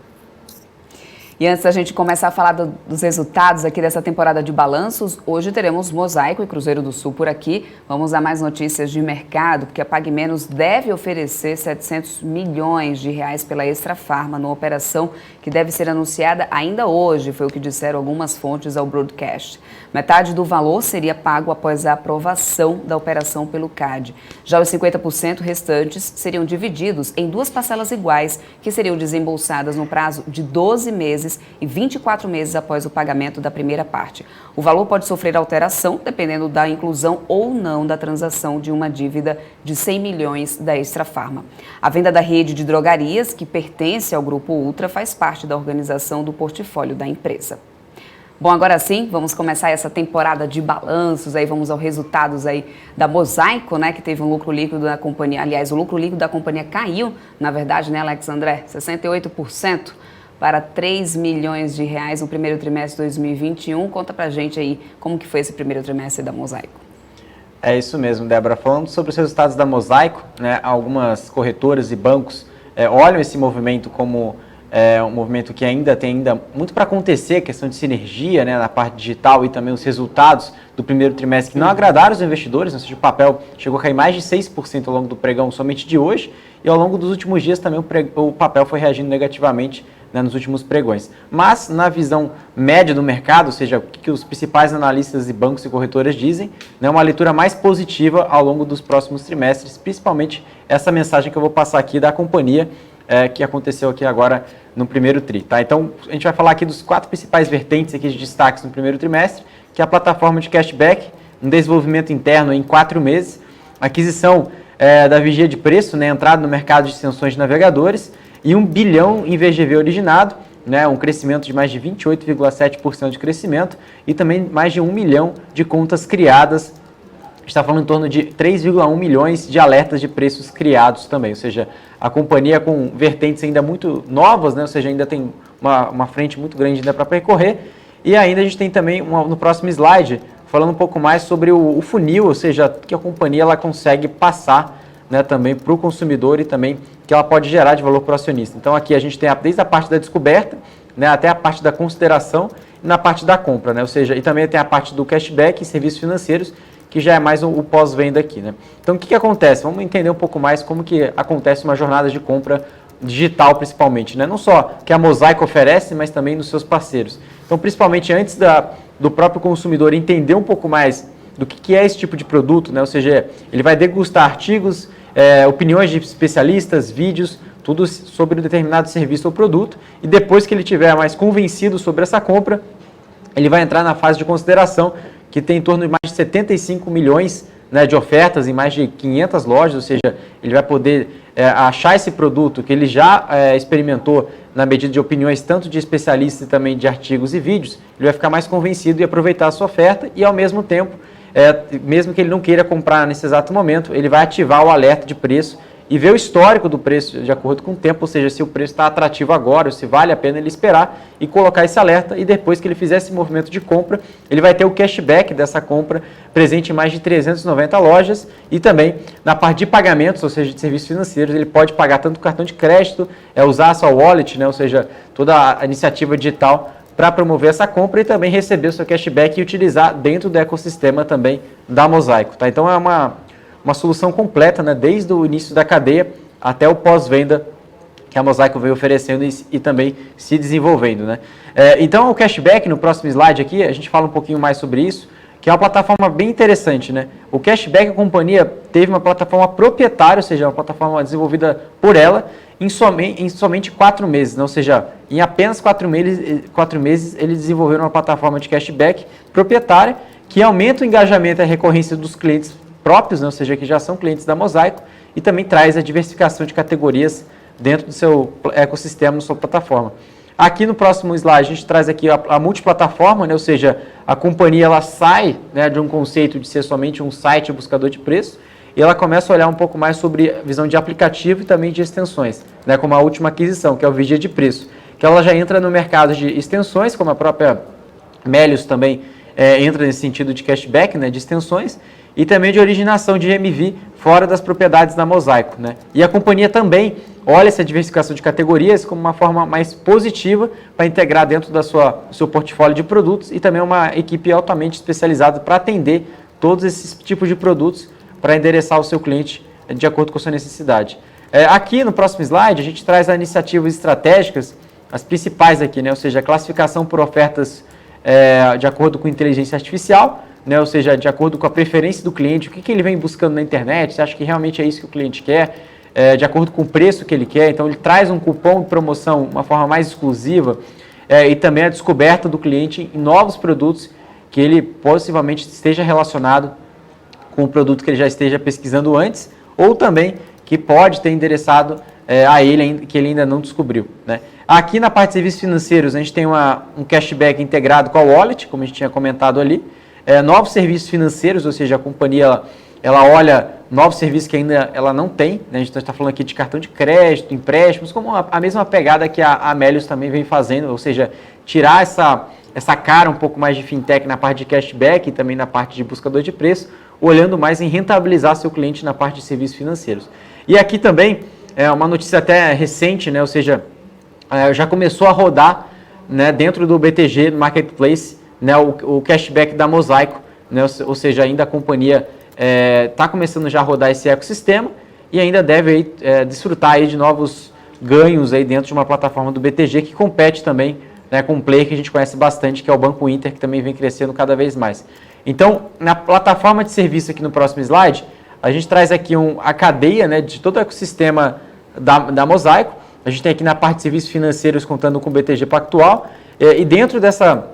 E antes da gente começar a falar dos resultados aqui dessa temporada de balanços, hoje teremos Mosaico e Cruzeiro do Sul por aqui. Vamos a mais notícias de mercado, porque a Pague Menos deve oferecer 700 milhões de reais pela Extrafarma numa operação que deve ser anunciada ainda hoje, foi o que disseram algumas fontes ao broadcast. Metade do valor seria pago após a aprovação da operação pelo CAD. Já os 50% restantes seriam divididos em 2 parcelas iguais, que seriam desembolsadas no prazo de 12 meses e 24 meses após o pagamento da primeira parte. O valor pode sofrer alteração dependendo da inclusão ou não da transação de uma dívida de 100 milhões da Extrafarma. A venda da rede de drogarias, que pertence ao Grupo Ultra, faz parte da organização do portfólio da empresa. Bom, agora sim, vamos começar essa temporada de balanços, aí vamos aos resultados aí da Mosaico, né, que teve um lucro líquido da companhia, aliás, o lucro líquido da companhia caiu, na verdade, né, Alex André, 68%. Para 3 milhões de reais no primeiro trimestre de 2021. Conta pra gente aí como que foi esse primeiro trimestre da Mosaico. É isso mesmo, Débora. Falando sobre os resultados da Mosaico, né, algumas corretoras e bancos olham esse movimento como um movimento que ainda tem muito para acontecer, questão de sinergia, né, na parte digital, e também os resultados do primeiro trimestre que não agradaram os investidores, ou seja, o papel chegou a cair mais de 6% ao longo do pregão somente de hoje, e ao longo dos últimos dias também o papel foi reagindo negativamente, né, nos últimos pregões. Mas, na visão média do mercado, ou seja, o que os principais analistas e bancos e corretoras dizem, né, uma leitura mais positiva ao longo dos próximos trimestres, principalmente essa mensagem que eu vou passar aqui da companhia, que aconteceu aqui agora no primeiro tri. Tá? Então, a gente vai falar aqui dos 4 principais vertentes aqui de destaques no primeiro trimestre, que é a plataforma de cashback, um desenvolvimento interno em 4 meses, aquisição da vigia de preço, né, entrada no mercado de extensões de navegadores, e 1 bilhão em VGV originado, né, um crescimento de mais de 28,7% de crescimento, e também mais de 1 milhão de contas criadas. Está falando em torno de 3,1 milhões de alertas de preços criados também, ou seja, a companhia com vertentes ainda muito novas, né, ou seja, ainda tem uma frente muito grande ainda para percorrer. E ainda a gente tem também, no próximo slide, falando um pouco mais sobre o funil, ou seja, que a companhia ela consegue passar, né, também para o consumidor, e também que ela pode gerar de valor para o acionista. Então aqui a gente tem desde a parte da descoberta, né, até a parte da consideração e na parte da compra, né, ou seja, e também tem a parte do cashback e serviços financeiros, que já é mais o pós-venda aqui, né. Então o que acontece? Vamos entender um pouco mais como que acontece uma jornada de compra digital, principalmente, né, não só que a Mosaico oferece, mas também nos seus parceiros. Então, principalmente antes do próprio consumidor entender um pouco mais do que é esse tipo de produto, né, ou seja, ele vai degustar artigos, opiniões de especialistas, vídeos, tudo sobre um determinado serviço ou produto, e depois que ele estiver mais convencido sobre essa compra, ele vai entrar na fase de consideração, que tem em torno de mais de 75 milhões né, de ofertas em mais de 500 lojas, ou seja, ele vai poder achar esse produto que ele já experimentou na medida de opiniões tanto de especialistas e também de artigos e vídeos, ele vai ficar mais convencido e aproveitar a sua oferta e ao mesmo tempo, mesmo que ele não queira comprar nesse exato momento, ele vai ativar o alerta de preço e ver o histórico do preço de acordo com o tempo, ou seja, se o preço está atrativo agora, ou se vale a pena ele esperar e colocar esse alerta, e depois que ele fizer esse movimento de compra, ele vai ter o cashback dessa compra presente em mais de 390 lojas, e também na parte de pagamentos, ou seja, de serviços financeiros, ele pode pagar tanto cartão de crédito, usar a sua wallet, né, ou seja, toda a iniciativa digital para promover essa compra e também receber o seu cashback e utilizar dentro do ecossistema também da Mosaico. Tá? Então é uma solução completa, né, desde o início da cadeia até o pós-venda que a Mosaico veio oferecendo e também se desenvolvendo. Né? Então o cashback, no próximo slide aqui, a gente fala um pouquinho mais sobre isso, que é uma plataforma bem interessante. Né? O cashback, a companhia teve uma plataforma proprietária, ou seja, uma plataforma desenvolvida por ela, em somente 4 meses, né? Ou seja, em apenas 4 meses eles desenvolveram uma plataforma de cashback proprietária que aumenta o engajamento e a recorrência dos clientes próprios, né? Ou seja, que já são clientes da Mosaico, e também traz a diversificação de categorias dentro do seu ecossistema, na sua plataforma. Aqui no próximo slide a gente traz aqui a multiplataforma, né? Ou seja, a companhia ela sai, né, de um conceito de ser somente um site buscador de preço, e ela começa a olhar um pouco mais sobre a visão de aplicativo e também de extensões, né, como a última aquisição, que é o Vigia de Preço, que ela já entra no mercado de extensões, como a própria Melius também entra nesse sentido de cashback, né, de extensões, e também de originação de GMV fora das propriedades da Mosaico. Né? E a companhia também olha essa diversificação de categorias como uma forma mais positiva para integrar dentro do seu portfólio de produtos e também uma equipe altamente especializada para atender todos esses tipos de produtos para endereçar o seu cliente de acordo com a sua necessidade. Aqui no próximo slide a gente traz as iniciativas estratégicas, as principais aqui, né? Ou seja, a classificação por ofertas de acordo com inteligência artificial, né? Ou seja, de acordo com a preferência do cliente, o que ele vem buscando na internet, você acha que realmente é isso que o cliente quer, de acordo com o preço que ele quer, então ele traz um cupom de promoção, uma forma mais exclusiva, e também a descoberta do cliente em novos produtos que ele possivelmente esteja relacionado com o produto que ele já esteja pesquisando antes, ou também que pode ter endereçado a ele, que ele ainda não descobriu. Né? Aqui na parte de serviços financeiros, a gente tem um cashback integrado com a wallet, como a gente tinha comentado ali, novos serviços financeiros, ou seja, a companhia ela olha novos serviços que ainda ela não tem, né? A gente está falando aqui de cartão de crédito, empréstimos, como a mesma pegada que a Melius também vem fazendo, ou seja, tirar essa cara um pouco mais de fintech na parte de cashback e também na parte de buscador de preço, olhando mais em rentabilizar seu cliente na parte de serviços financeiros. E aqui também, uma notícia até recente, né? Ou seja, já começou a rodar, né, dentro do BTG, no Marketplace, né, o cashback da Mosaico, né? Ou seja, ainda a companhia está começando já a rodar esse ecossistema e ainda deve aí, desfrutar aí de novos ganhos aí dentro de uma plataforma do BTG que compete também, né, com um player que a gente conhece bastante, que é o Banco Inter, que também vem crescendo cada vez mais. Então, na plataforma de serviço aqui no próximo slide, a gente traz aqui a cadeia, né, de todo o ecossistema da Mosaico. A gente tem aqui na parte de serviços financeiros contando com o BTG Pactual, e dentro dessa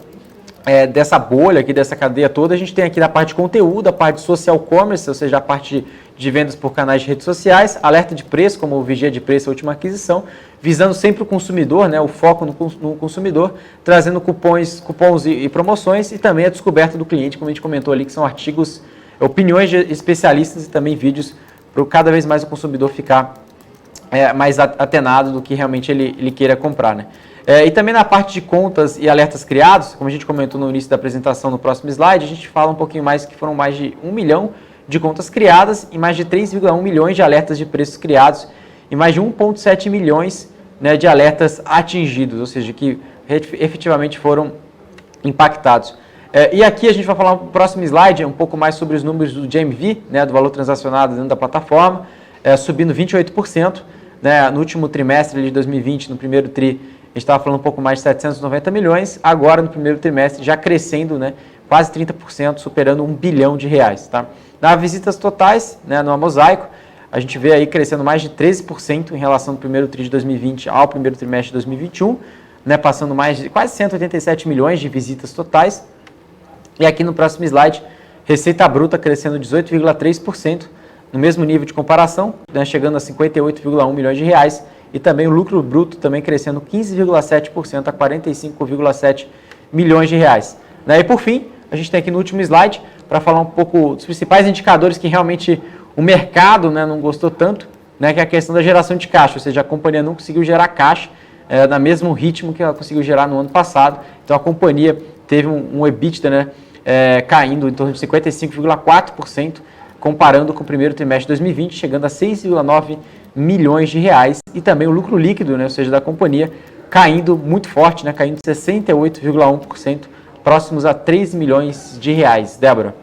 bolha aqui, dessa cadeia toda, a gente tem aqui na parte de conteúdo, a parte de social commerce, ou seja, a parte de vendas por canais de redes sociais, alerta de preço, como o Vigia de Preço, a última aquisição, visando sempre o consumidor, né, o foco no consumidor, trazendo cupons e promoções e também a descoberta do cliente, como a gente comentou ali, que são artigos, opiniões de especialistas e também vídeos para cada vez mais o consumidor ficar mais atenado do que realmente ele queira comprar. Né? E também na parte de contas e alertas criados, como a gente comentou no início da apresentação, no próximo slide, a gente fala um pouquinho mais que foram mais de 1 milhão de contas criadas e mais de 3,1 milhões de alertas de preços criados e mais de 1,7 milhões, né, de alertas atingidos, ou seja, que efetivamente foram impactados. E aqui a gente vai falar no próximo slide um pouco mais sobre os números do GMV, né, do valor transacionado dentro da plataforma, subindo 28%, né, no último trimestre de 2020, no primeiro tri, a gente estava falando um pouco mais de 790 milhões, agora no primeiro trimestre já crescendo, né, quase 30%, superando 1 bilhão de reais. Tá? Nas visitas totais, né, no Mosaico, a gente vê aí crescendo mais de 13% em relação ao primeiro tri de 2020 ao primeiro trimestre de 2021, né, passando mais de quase 187 milhões de visitas totais. E aqui no próximo slide, receita bruta crescendo 18,3%, no mesmo nível de comparação, né, chegando a 58,1 milhões de reais, e também o lucro bruto também crescendo 15,7% a 45,7 milhões de reais. Né, e por fim, a gente tem aqui no último slide, para falar um pouco dos principais indicadores que realmente o mercado, né, não gostou tanto, né, que é a questão da geração de caixa, ou seja, a companhia não conseguiu gerar caixa no mesmo ritmo que ela conseguiu gerar no ano passado. Então a companhia teve um EBITDA, né, caindo em torno de 55,4%, comparando com o primeiro trimestre de 2020, chegando a 6,9 milhões de reais, e também o lucro líquido, né, ou seja, da companhia, caindo muito forte, né, caindo 68,1%, próximos a 3 milhões de reais. Débora.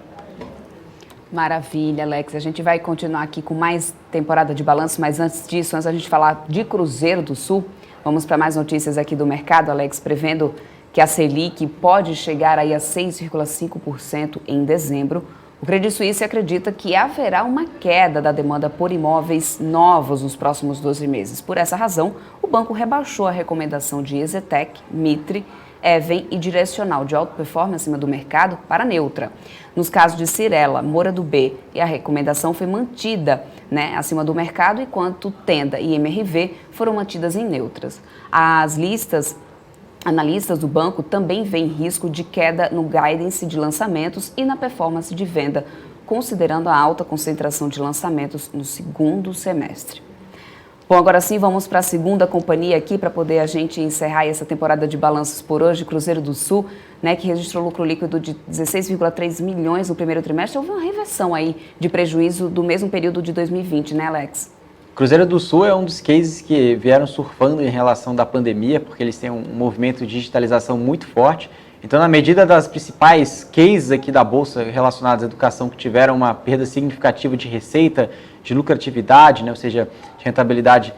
Maravilha, Alex. A gente vai continuar aqui com mais temporada de balanço, mas antes disso, antes da gente falar de Cruzeiro do Sul, vamos para mais notícias aqui do mercado, Alex, prevendo que a Selic pode chegar aí a 6,5% em dezembro. O Credit Suisse acredita que haverá uma queda da demanda por imóveis novos nos próximos 12 meses. Por essa razão, o banco rebaixou a recomendação de Exetec, Mitre, Even e Direcional de alta performance acima do mercado para neutra. Nos casos de Cirela, Moura do B, e a recomendação foi mantida, né, acima do mercado, enquanto Tenda e MRV foram mantidas em neutras. Analistas do banco também veem risco de queda no guidance de lançamentos e na performance de venda, considerando a alta concentração de lançamentos no segundo semestre. Bom, agora sim, vamos para a segunda companhia aqui para poder a gente encerrar essa temporada de balanços por hoje, Cruzeiro do Sul, né, que registrou lucro líquido de 16,3 milhões no primeiro trimestre. Houve uma reversão aí de prejuízo do mesmo período de 2020, né, Alex? Cruzeiro do Sul é um dos cases que vieram surfando em relação da pandemia, porque eles têm um movimento de digitalização muito forte. Então, na medida das principais cases aqui da Bolsa relacionados à educação que tiveram uma perda significativa de receita, de lucratividade, né, ou seja, de rentabilidade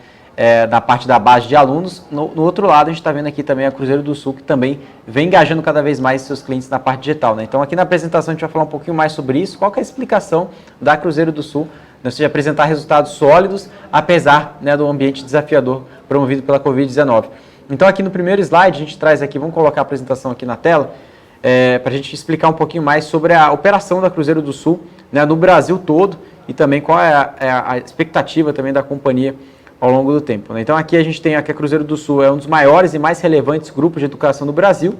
da parte da base de alunos, no outro lado a gente está vendo aqui também a Cruzeiro do Sul, que também vem engajando cada vez mais seus clientes na parte digital. Né? Então, aqui na apresentação a gente vai falar um pouquinho mais sobre isso, qual que é a explicação da Cruzeiro do Sul, ou seja, apresentar resultados sólidos, apesar, né, do ambiente desafiador promovido pela Covid-19. Então, aqui no primeiro slide, a gente traz aqui, vamos colocar a apresentação aqui na tela, para a gente explicar um pouquinho mais sobre a operação da Cruzeiro do Sul, né, no Brasil todo, e também qual é a expectativa também da companhia ao longo do tempo. Né? Então, aqui a gente tem aqui a Cruzeiro do Sul, é um dos maiores e mais relevantes grupos de educação do Brasil,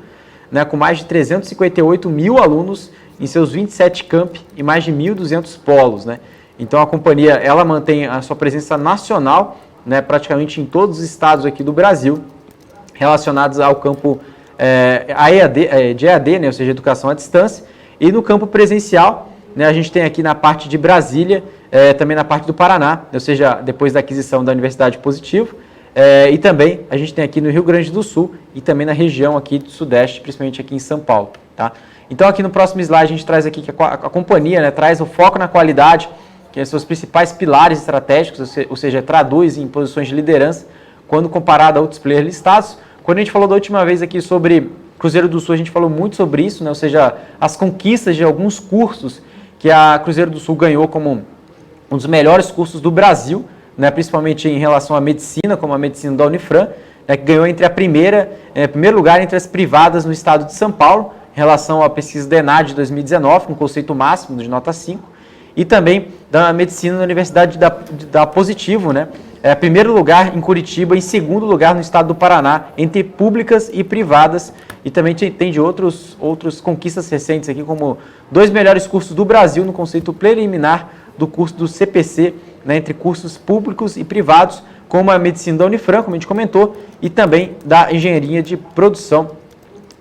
né, com mais de 358 mil alunos em seus 27 campi e mais de 1.200 polos, né? Então, a companhia, ela mantém a sua presença nacional, né, praticamente em todos os estados aqui do Brasil, relacionados ao campo de EAD, né, ou seja, educação à distância, e no campo presencial, né, a gente tem aqui na parte de Brasília, também na parte do Paraná, ou seja, depois da aquisição da Universidade Positivo, e também a gente tem aqui no Rio Grande do Sul e também na região aqui do Sudeste, principalmente aqui em São Paulo. Tá? Então, aqui no próximo slide, a gente traz aqui que a companhia, né, traz o foco na qualidade, que são os principais pilares estratégicos, ou seja, traduz em posições de liderança quando comparado a outros players listados. Quando a gente falou da última vez aqui sobre Cruzeiro do Sul, a gente falou muito sobre isso, né? Ou seja, as conquistas de alguns cursos que a Cruzeiro do Sul ganhou como um dos melhores cursos do Brasil, né? Principalmente em relação à medicina, como a medicina da Unifran, né? Que ganhou entre primeiro lugar entre as privadas no estado de São Paulo, em relação à pesquisa da ENAD de 2019, com conceito máximo de nota 5. E também da medicina na Universidade da Positivo, né? Primeiro lugar em Curitiba, em segundo lugar no estado do Paraná, entre públicas e privadas. E também tem de outros conquistas recentes aqui, como 2 melhores cursos do Brasil no conceito preliminar do curso do CPC, né? Entre cursos públicos e privados, como a medicina da Unifran, como a gente comentou, e também da engenharia de produção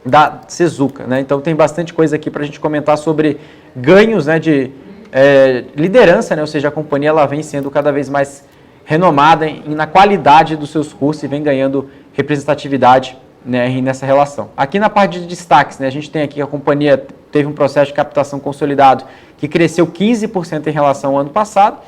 da Cezuca, né? Então tem bastante coisa aqui para a gente comentar sobre ganhos, né, de liderança, né? Ou seja, a companhia ela vem sendo cada vez mais renomada na qualidade dos seus cursos e vem ganhando representatividade, né, nessa relação. Aqui na parte de destaques, né, a gente tem aqui que a companhia teve um processo de captação consolidado que cresceu 15% em relação ao ano passado.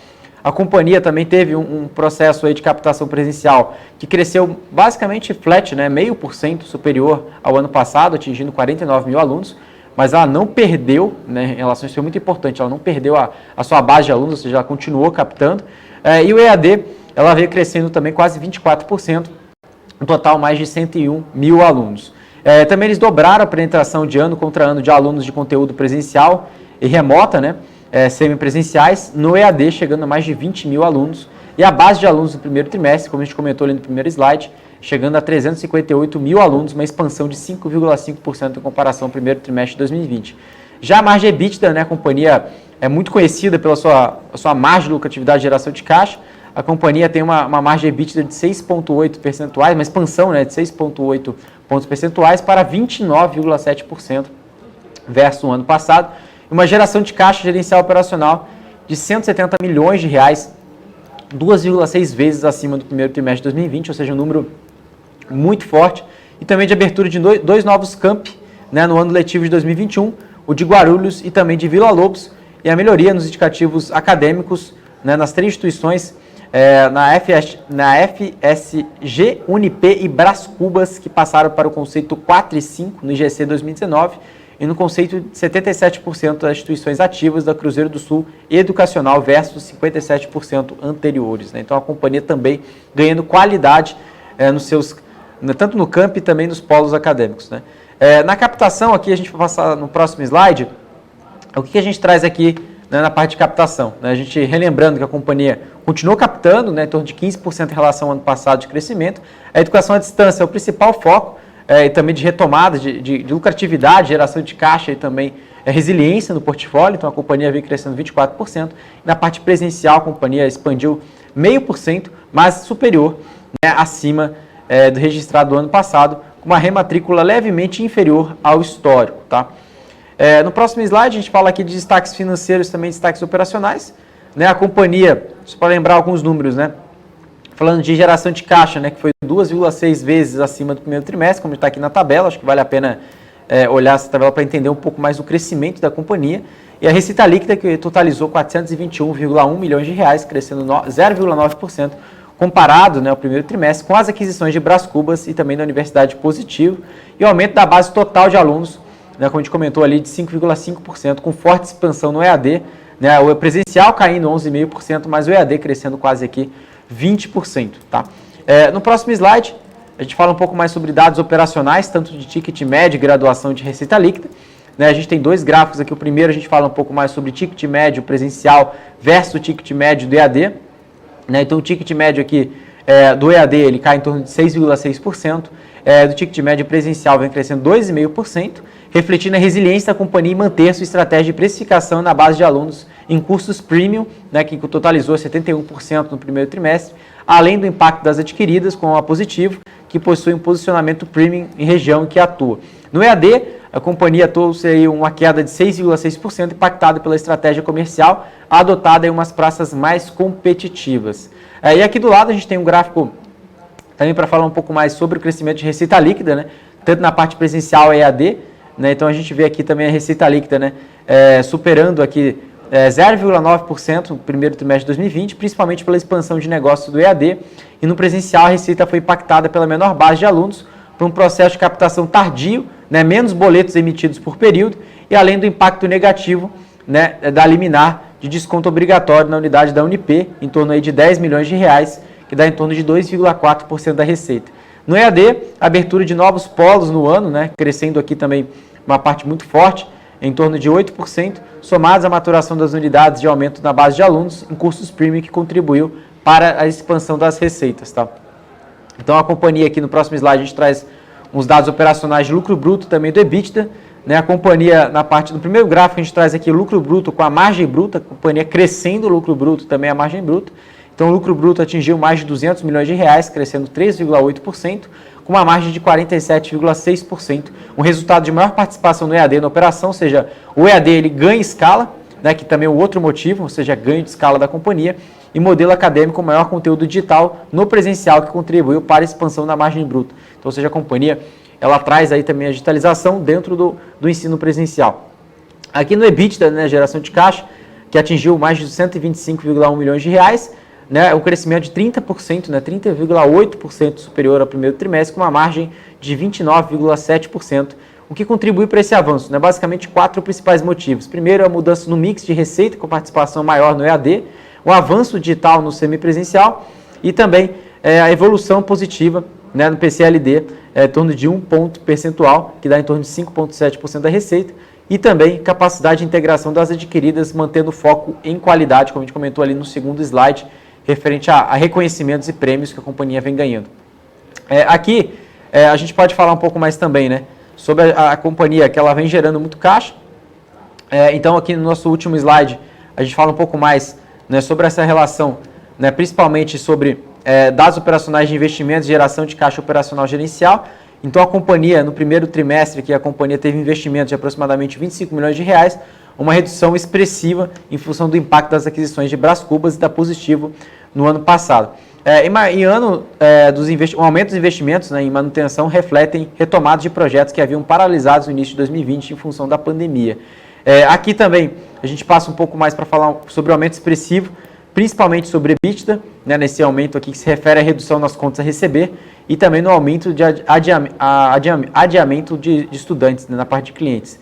A companhia também teve um processo aí de captação presencial que cresceu basicamente flat, né, 0,5% superior ao ano passado, atingindo 49 mil alunos. Mas ela não perdeu, né, em relação a isso é muito importante, ela não perdeu a sua base de alunos, ou seja, ela continuou captando. E o EAD, ela veio crescendo também quase 24%, no total mais de 101 mil alunos. Também eles dobraram a penetração de ano contra ano de alunos de conteúdo presencial e remota, né, semipresenciais, no EAD chegando a mais de 20 mil alunos, e a base de alunos no primeiro trimestre, como a gente comentou ali no primeiro slide, chegando a 358 mil alunos, uma expansão de 5,5% em comparação ao primeiro trimestre de 2020. Já a margem EBITDA, né, a companhia é muito conhecida pela sua margem de lucratividade e geração de caixa. A companhia tem uma margem EBITDA de 6,8 percentuais, uma expansão, né, de 6,8 pontos percentuais para 29,7% versus o ano passado. Uma geração de caixa gerencial operacional de 170 milhões de reais, 2,6 vezes acima do primeiro trimestre de 2020, ou seja, um número muito forte. E também de abertura de dois novos campi, né, no ano letivo de 2021, o de Guarulhos e também de Vila Lobos, e a melhoria nos indicativos acadêmicos, né, nas 3 instituições, na FSG, Unip e Brás Cubas, que passaram para o conceito 4 e 5 no IGC 2019, e no conceito de 77% das instituições ativas da Cruzeiro do Sul educacional versus 57% anteriores, né? Então a companhia também ganhando qualidade nos seus, tanto no campo e também nos polos acadêmicos, né? Na captação, aqui a gente vai passar no próximo slide, o que a gente traz aqui, né, na parte de captação, né? A gente relembrando que a companhia continuou captando, né, em torno de 15% em relação ao ano passado de crescimento. A educação à distância é o principal foco, e também de retomada de lucratividade, geração de caixa e também resiliência no portfólio. Então a companhia vem crescendo 24%. Na parte presencial, a companhia expandiu 0,5%, mas superior, né, acima do registrado do ano passado, com uma rematrícula levemente inferior ao histórico, tá? No próximo slide, a gente fala aqui de destaques financeiros e também destaques operacionais, né? A companhia, só para lembrar alguns números, né? Falando de geração de caixa, né, que foi 2,6 vezes acima do primeiro trimestre, como está aqui na tabela, acho que vale a pena olhar essa tabela para entender um pouco mais o crescimento da companhia. E a receita líquida, que totalizou 421,1 milhões de reais, crescendo 0,9%, comparado, né, ao primeiro trimestre, com as aquisições de Brás Cubas e também da Universidade Positivo, e o aumento da base total de alunos, né, como a gente comentou ali, de 5,5%, com forte expansão no EAD, né, o presencial caindo 11,5%, mas o EAD crescendo quase aqui 20%. Tá? No próximo slide, a gente fala um pouco mais sobre dados operacionais, tanto de ticket médio e graduação de receita líquida. Né, a gente tem 2 gráficos aqui. O primeiro a gente fala um pouco mais sobre ticket médio presencial versus o ticket médio do EAD. Né, então o ticket médio aqui do EAD ele cai em torno de 6,6%. Do ticket médio presencial vem crescendo 2,5%, refletindo a resiliência da companhia em manter sua estratégia de precificação na base de alunos em cursos premium, né, que totalizou 71% no primeiro trimestre, além do impacto das adquiridas com a Positivo, que possui um posicionamento premium em região em que atua. No EAD, a companhia trouxe aí uma queda de 6,6%, impactada pela estratégia comercial adotada em umas praças mais competitivas. E aqui do lado a gente tem um gráfico também para falar um pouco mais sobre o crescimento de receita líquida, né, tanto na parte presencial e EAD, né, então a gente vê aqui também a receita líquida, né, superando aqui 0,9% no primeiro trimestre de 2020, principalmente pela expansão de negócios do EAD, e no presencial a receita foi impactada pela menor base de alunos, por um processo de captação tardio, né, menos boletos emitidos por período, e além do impacto negativo, né, da liminar de desconto obrigatório na unidade da Unip, em torno aí de 10 milhões de reais, que dá em torno de 2,4% da receita. No EAD, abertura de novos polos no ano, né, crescendo aqui também uma parte muito forte, em torno de 8%, somados à maturação das unidades de aumento na base de alunos em cursos premium, que contribuiu para a expansão das receitas. Tá? Então a companhia aqui no próximo slide a gente traz uns dados operacionais de lucro bruto também do EBITDA. Né? A companhia, na parte do primeiro gráfico, a gente traz aqui o lucro bruto com a margem bruta, a companhia crescendo o lucro bruto, também a margem bruta. Então o lucro bruto atingiu mais de 200 milhões de reais, crescendo 3,8%, com uma margem de 47,6%, um resultado de maior participação no EAD na operação, ou seja, o EAD ele ganha escala, né, que também é o outro motivo, ou seja, ganho de escala da companhia, e modelo acadêmico com maior conteúdo digital no presencial, que contribuiu para a expansão da margem bruta. Então, ou seja, a companhia ela traz aí também a digitalização dentro do ensino presencial. Aqui no EBITDA, né, geração de caixa, que atingiu mais de 125,1 milhões de reais, né, um crescimento de 30%, né, 30,8% superior ao primeiro trimestre, com uma margem de 29,7%, o que contribui para esse avanço. Né, basicamente, 4 principais motivos. Primeiro, a mudança no mix de receita, com participação maior no EAD, o avanço digital no semipresencial e também a evolução positiva, né, no PCLD, em torno de 1 ponto percentual, que dá em torno de 5,7% da receita, e também capacidade de integração das adquiridas, mantendo foco em qualidade, como a gente comentou ali no segundo slide, referente a reconhecimentos e prêmios que a companhia vem ganhando. Aqui, a gente pode falar um pouco mais também, né, sobre a companhia, que ela vem gerando muito caixa. Então, aqui no nosso último slide, a gente fala um pouco mais, né, sobre essa relação, né, principalmente sobre dados operacionais de investimentos e geração de caixa operacional gerencial. Então, a companhia, no primeiro trimestre, que a companhia teve investimentos de aproximadamente 25 milhões de reais, uma redução expressiva em função do impacto das aquisições de Brás Cubas e da Positivo no ano passado. Em ano, o aumento dos investimentos, né, em manutenção refletem retomadas de projetos que haviam paralisados no início de 2020 em função da pandemia. Aqui também a gente passa um pouco mais para falar sobre o aumento expressivo, principalmente sobre EBITDA, né, nesse aumento aqui que se refere à redução nas contas a receber e também no aumento de adiamento de estudantes, né, na parte de clientes.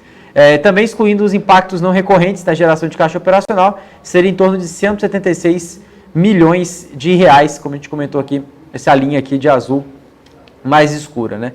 Também excluindo os impactos não recorrentes da geração de caixa operacional, seria em torno de 176 milhões de reais, como a gente comentou aqui, essa linha aqui de azul mais escura, né?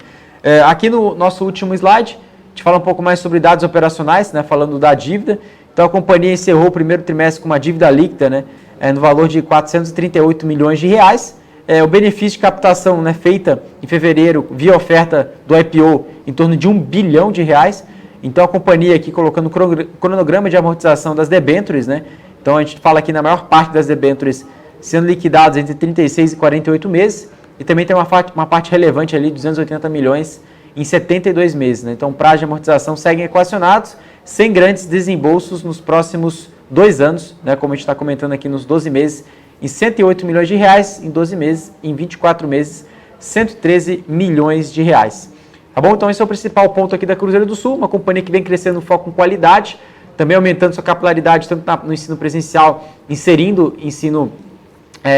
Aqui no nosso último slide, a gente fala um pouco mais sobre dados operacionais, né, falando da dívida. Então, a companhia encerrou o primeiro trimestre com uma dívida líquida, né, no valor de 438 milhões de reais. O benefício de captação, né, feita em fevereiro via oferta do IPO em torno de 1 bilhão de reais. Então, a companhia aqui colocando o cronograma de amortização das debêntures, né? Então, a gente fala aqui na maior parte das debêntures sendo liquidadas entre 36 e 48 meses. E também tem uma parte relevante ali, 280 milhões em 72 meses, né? Então, prazo de amortização seguem equacionados, sem grandes desembolsos nos próximos 2 anos, né? Como a gente está comentando aqui nos 12 meses, em 108 milhões de reais, em 12 meses, em 24 meses, 113 milhões de reais. Tá bom? Então esse é o principal ponto aqui da Cruzeiro do Sul, uma companhia que vem crescendo no foco em qualidade, também aumentando sua capilaridade tanto no ensino presencial, inserindo ensino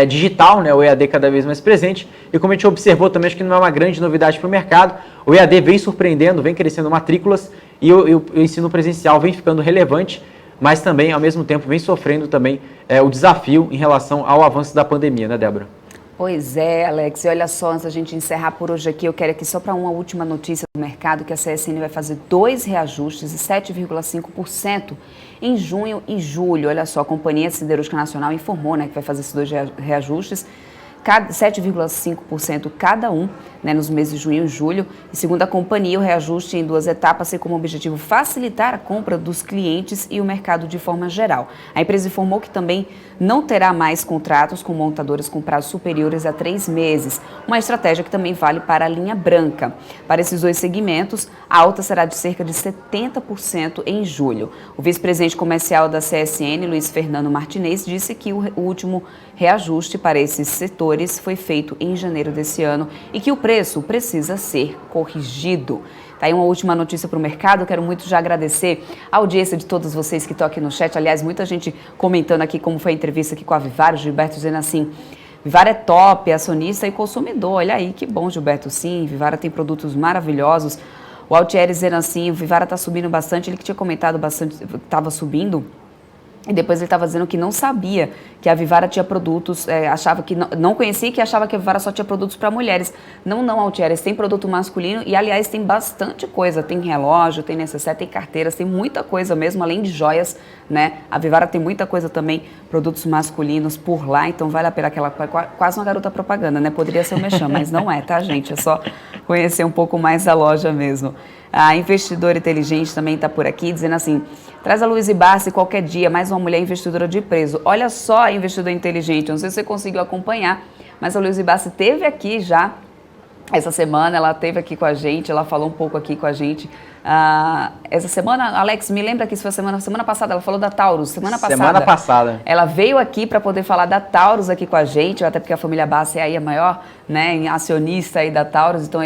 digital, né, o EAD cada vez mais presente, e como a gente observou também, acho que não é uma grande novidade para o mercado, o EAD vem surpreendendo, vem crescendo matrículas, e o ensino presencial vem ficando relevante, mas também, ao mesmo tempo, vem sofrendo também o desafio em relação ao avanço da pandemia, né, Débora? Pois é, Alex, e olha só, antes da gente encerrar por hoje aqui, eu quero aqui só para uma última notícia do mercado, que a CSN vai fazer 2 reajustes de 7,5% em junho e julho. Olha só, a Companhia Siderúrgica Nacional informou, né, que vai fazer esses 2 reajustes, 7,5% cada um, né, nos meses de junho e julho. E segundo a companhia, o reajuste em 2 etapas tem como objetivo facilitar a compra dos clientes e o mercado de forma geral. A empresa informou que também não terá mais contratos com montadoras com prazos superiores a 3 meses, uma estratégia que também vale para a linha branca. Para esses 2 segmentos, a alta será de cerca de 70% em julho. O vice-presidente comercial da CSN, Luiz Fernando Martinez, disse que o último reajuste para esses setores foi feito em janeiro desse ano e que o preço precisa ser corrigido. Tá aí uma última notícia para o mercado. Quero muito já agradecer a audiência de todos vocês que estão aqui no chat. Aliás, muita gente comentando aqui como foi a entrevista aqui com a Vivara, o Gilberto dizendo assim: Vivara é top, acionista e consumidor. Olha aí, que bom, Gilberto. Sim, Vivara tem produtos maravilhosos. O Altieri dizendo assim: o Vivara está subindo bastante. Ele que tinha comentado bastante, estava subindo. E depois ele estava dizendo que não sabia que a Vivara tinha produtos, achava que não conhecia, que achava que a Vivara só tinha produtos para mulheres. Não, Altieres, tem produto masculino e, aliás, tem bastante coisa. Tem relógio, tem necessaire, tem carteiras, tem muita coisa mesmo, além de joias, né? A Vivara tem muita coisa também, produtos masculinos por lá, então vale a pena, aquela quase uma garota propaganda, né? Poderia ser o Mechan, mas não é, tá, gente? É só conhecer um pouco mais da loja mesmo. A Investidora Inteligente também está por aqui, dizendo assim: traz a Luiz Barsi qualquer dia, mais uma mulher investidora de preço. Olha só a Investidora Inteligente, não sei se você conseguiu acompanhar, mas a Luiz Barsi esteve aqui já essa semana, ela esteve aqui com a gente, ela falou um pouco aqui com a gente. Essa semana, Alex, me lembra que isso foi semana passada, ela falou da Taurus, semana passada. Ela veio aqui para poder falar da Taurus aqui com a gente, até porque a família Barsi é aí a maior, né, acionista aí da Taurus, então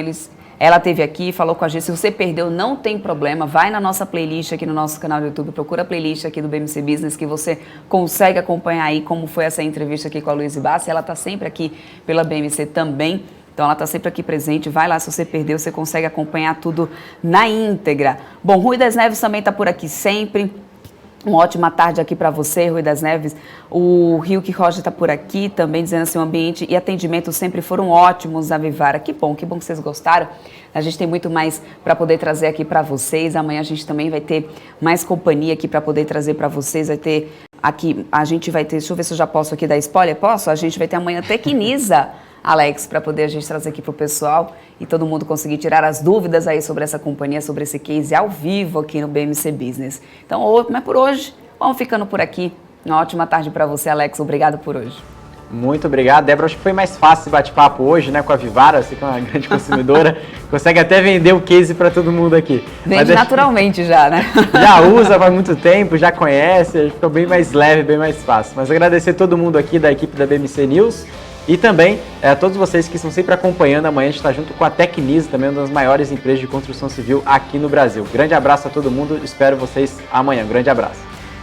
ela esteve aqui, falou com a gente. Se você perdeu, não tem problema. Vai na nossa playlist aqui no nosso canal do YouTube, procura a playlist aqui do BMC Business, que você consegue acompanhar aí como foi essa entrevista aqui com a Luiz Barsi. Ela está sempre aqui pela BMC também. Então, ela está sempre aqui presente. Vai lá, se você perdeu, você consegue acompanhar tudo na íntegra. Bom, Rui das Neves também está por aqui sempre. Uma ótima tarde aqui para você, Rui das Neves. O Rilke Rocha está por aqui também, dizendo assim, o ambiente e atendimento sempre foram ótimos na Vivara. Que bom que vocês gostaram. A gente tem muito mais para poder trazer aqui para vocês. Amanhã a gente também vai ter mais companhia aqui para poder trazer para vocês. Vai ter aqui, a gente vai ter, deixa eu ver se eu já posso aqui dar spoiler. Posso? A gente vai ter amanhã Tecnisa, Alex, para poder a gente trazer aqui para o pessoal e todo mundo conseguir tirar as dúvidas aí sobre essa companhia, sobre esse case ao vivo aqui no BMC Business. Então, mas por hoje, vamos ficando por aqui. Uma ótima tarde para você, Alex. Obrigado por hoje. Muito obrigado, Débora. Acho que foi mais fácil esse bate-papo hoje, né, com a Vivara. Você que é uma grande consumidora, consegue até vender o case para todo mundo aqui. Vende naturalmente já, né? Já usa há muito tempo, já conhece, ficou bem mais leve, bem mais fácil. Mas agradecer todo mundo aqui da equipe da BMC News. E também a todos vocês que estão sempre acompanhando. Amanhã a gente está junto com a Tecnisa, também uma das maiores empresas de construção civil aqui no Brasil. Grande abraço a todo mundo, espero vocês amanhã. Grande abraço.